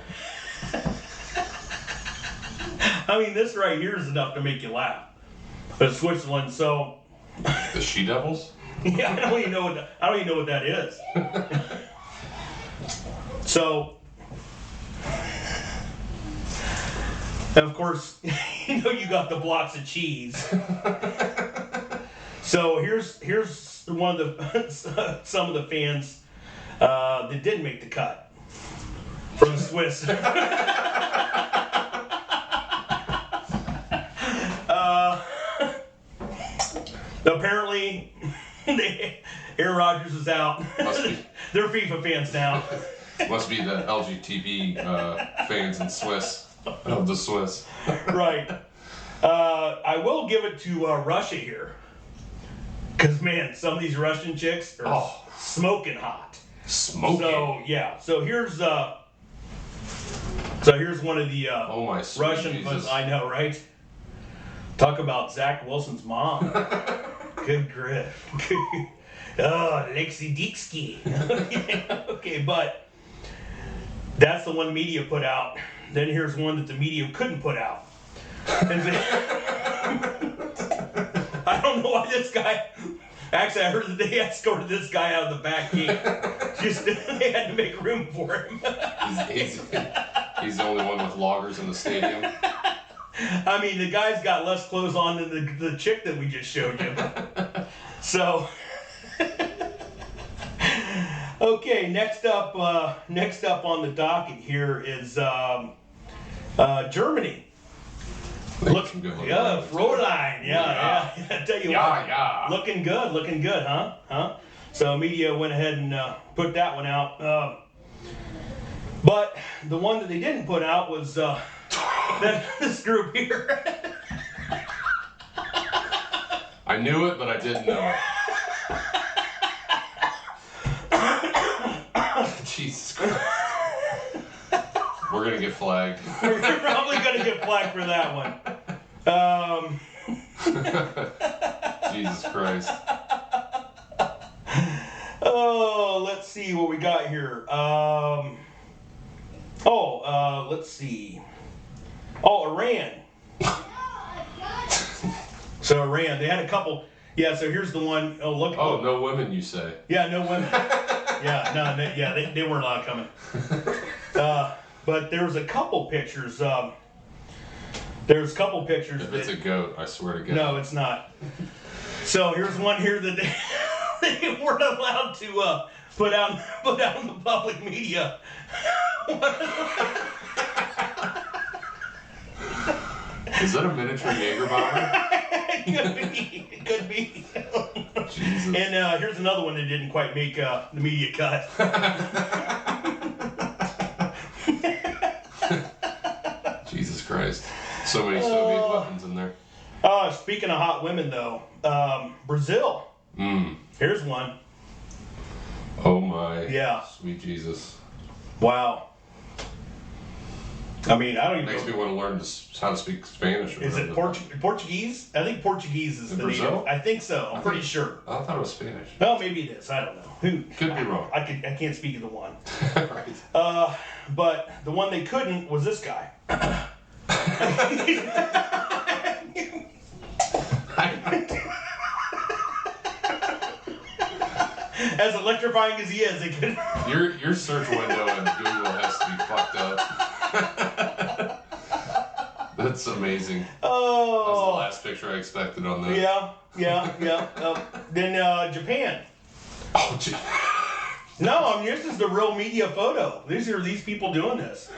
Speaker 1: I mean, this right here is enough to make you laugh. But Switzerland, so.
Speaker 2: The She Devils?
Speaker 1: Yeah, I don't even know what that is. So, of course, you got the blocks of cheese. So here's one of the some of the fans that didn't make the cut from the Swiss. Apparently, Aaron Rodgers is out. They're FIFA fans now.
Speaker 2: Must be the LGTB fans in Swiss, of the Swiss.
Speaker 1: Right. I will give it to Russia here. Because, man, some of these Russian chicks are smoking hot.
Speaker 2: Smoking?
Speaker 1: So, yeah. So here's one of the
Speaker 2: oh my
Speaker 1: Russian ones. I know, right? Talk about Zach Wilson's mom. Good griff. Lexi Dixky. Okay, but that's the one media put out. Then here's one that the media couldn't put out. I don't know why this guy. Actually, I heard that they escorted this guy out of the back gate. Just they had to make room for him.
Speaker 2: He's the only one with loggers in the stadium.
Speaker 1: I mean, the guy's got less clothes on than the chick that we just showed you. So, okay, next up on the docket here is Germany. Fräulein, yeah. I tell you what, looking good, huh? So media went ahead and put that one out. But the one that they didn't put out was this group here.
Speaker 2: I knew it, but I didn't know it. Jesus Christ. We're gonna get flagged.
Speaker 1: We're probably gonna get flagged for that one.
Speaker 2: Jesus Christ.
Speaker 1: Oh, let's see what we got here. Let's see. Oh, Iran. So Iran, they had a couple. Yeah, so here's the one. Oh, look.
Speaker 2: Oh, no women, you say?
Speaker 1: Yeah, no women. They weren't allowed coming. But there was a couple pictures. There's a couple pictures.
Speaker 2: If it's a goat, I swear to God.
Speaker 1: No, it's not. So here's one here that they weren't allowed to put out in the public media.
Speaker 2: Is that a miniature Jaeger bomber?
Speaker 1: It could be.
Speaker 2: Jesus.
Speaker 1: And here's another one that didn't quite make the media cut.
Speaker 2: Jesus Christ. So many Soviet weapons in there.
Speaker 1: Speaking of hot women, though, Brazil. Here's one.
Speaker 2: Oh my.
Speaker 1: Yeah.
Speaker 2: Sweet Jesus.
Speaker 1: Wow. I mean, I don't even.
Speaker 2: Makes me want to learn how to speak Spanish.
Speaker 1: Is it Portuguese? I think Portuguese is the
Speaker 2: Brazil?
Speaker 1: native. I think so. I'm pretty sure.
Speaker 2: I thought it was Spanish.
Speaker 1: Well, maybe it is. I don't know.
Speaker 2: Could be wrong.
Speaker 1: I can't speak of the one.
Speaker 2: Right.
Speaker 1: But the one they couldn't was this guy. As electrifying as he is, they could.
Speaker 2: Your search window in Google has to be fucked up. That's amazing.
Speaker 1: Oh.
Speaker 2: That was the last picture I expected on that.
Speaker 1: Yeah. Then Japan.
Speaker 2: Oh, gee.
Speaker 1: No, I mean, this is the real media photo. These are these people doing this.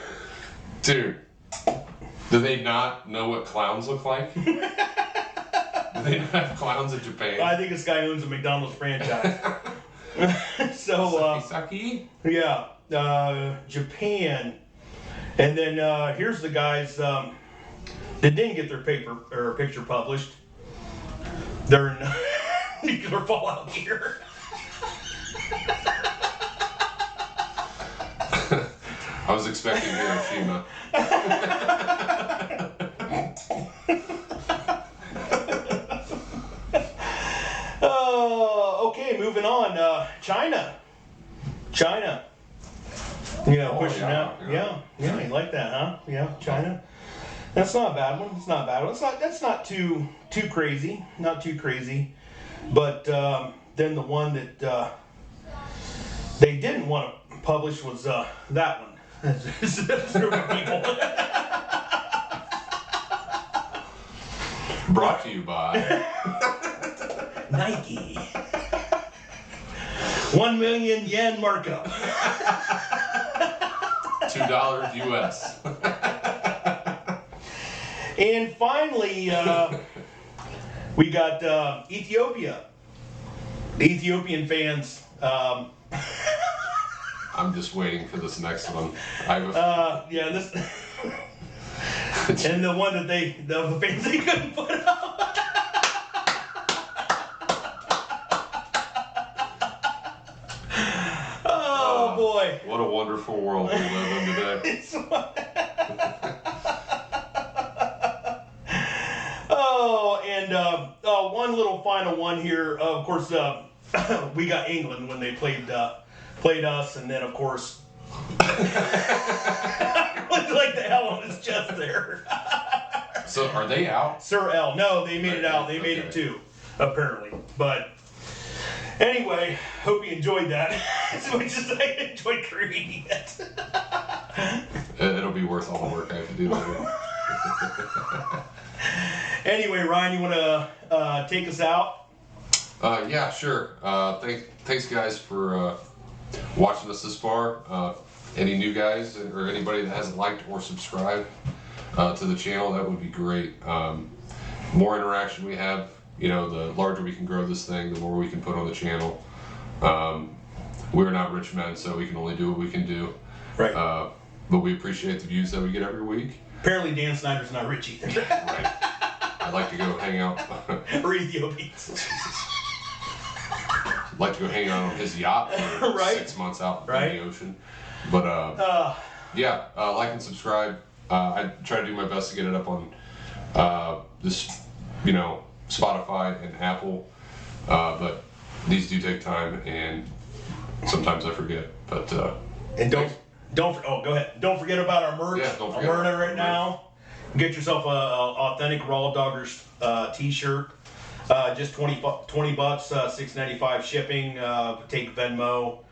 Speaker 2: Dude, do they not know what clowns look like? Do they not have clowns in Japan?
Speaker 1: I think this guy owns a McDonald's franchise. So,
Speaker 2: Saki?
Speaker 1: yeah, Japan. And then here's the guys that didn't get their picture published. They're in nuclear fallout gear.
Speaker 2: I was expecting Hiroshima.
Speaker 1: Okay, moving on. China. China. You know, pushing
Speaker 2: yeah,
Speaker 1: out. Yeah, you like that, huh? Yeah, China. That's not a bad one. It's not a bad one. That's not too crazy. Not too crazy. But then the one that they didn't want to publish was that one. People.
Speaker 2: Brought to you by
Speaker 1: Nike. 1 million yen markup.
Speaker 2: $2 US.
Speaker 1: And finally, we got Ethiopia. The Ethiopian fans.
Speaker 2: I'm just waiting for this next one.
Speaker 1: Yeah, this. And the one that the fans they couldn't put up. Oh boy!
Speaker 2: What a wonderful world we live in today.
Speaker 1: Oh, and one little final one here. Of course, we got England when they played us, and then of course, like the hell on his chest there.
Speaker 2: So are they out?
Speaker 1: Sir L. No, they made it out. They made it too, apparently. But anyway, hope you enjoyed that as much as I enjoyed creating it.
Speaker 2: It'll be worth all the work I have to do later.
Speaker 1: Anyway, Ryan, you want to take us out?
Speaker 2: Yeah, sure. Thanks guys for watching us this far. Any new guys or anybody that hasn't liked or subscribed to the channel, that would be great. More interaction we have, the larger we can grow this thing, the more we can put on the channel. We're not rich men, so we can only do what we can do.
Speaker 1: Right.
Speaker 2: But we appreciate the views that we get every week.
Speaker 1: Apparently Dan Snyder's not rich either.
Speaker 2: Right. I'd like to go hang out.
Speaker 1: Or Ethiopians.
Speaker 2: I'd like to go hang out on his yacht for
Speaker 1: Right.
Speaker 2: 6 months out in
Speaker 1: Right.
Speaker 2: the ocean. But yeah, like and subscribe. I try to do my best to get it up on this, Spotify and Apple. But these do take time, and sometimes I forget. But
Speaker 1: And don't go ahead. Don't forget about our merch.
Speaker 2: Yeah, don't
Speaker 1: I'm
Speaker 2: forget
Speaker 1: wearing it
Speaker 2: about
Speaker 1: right now. Get yourself a authentic Raw Doggers t-shirt. Just $20, $6.95 shipping. Take Venmo,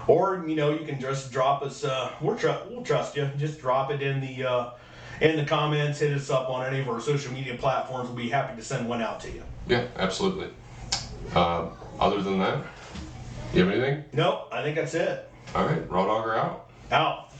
Speaker 1: or you can just drop us. We'll trust you. Just drop it in the comments. Hit us up on any of our social media platforms. We'll be happy to send one out to you.
Speaker 2: yeah, absolutely. Other than that, you have anything?
Speaker 1: Nope, I think that's it.
Speaker 2: All right, Raw Dogger out.
Speaker 1: Out.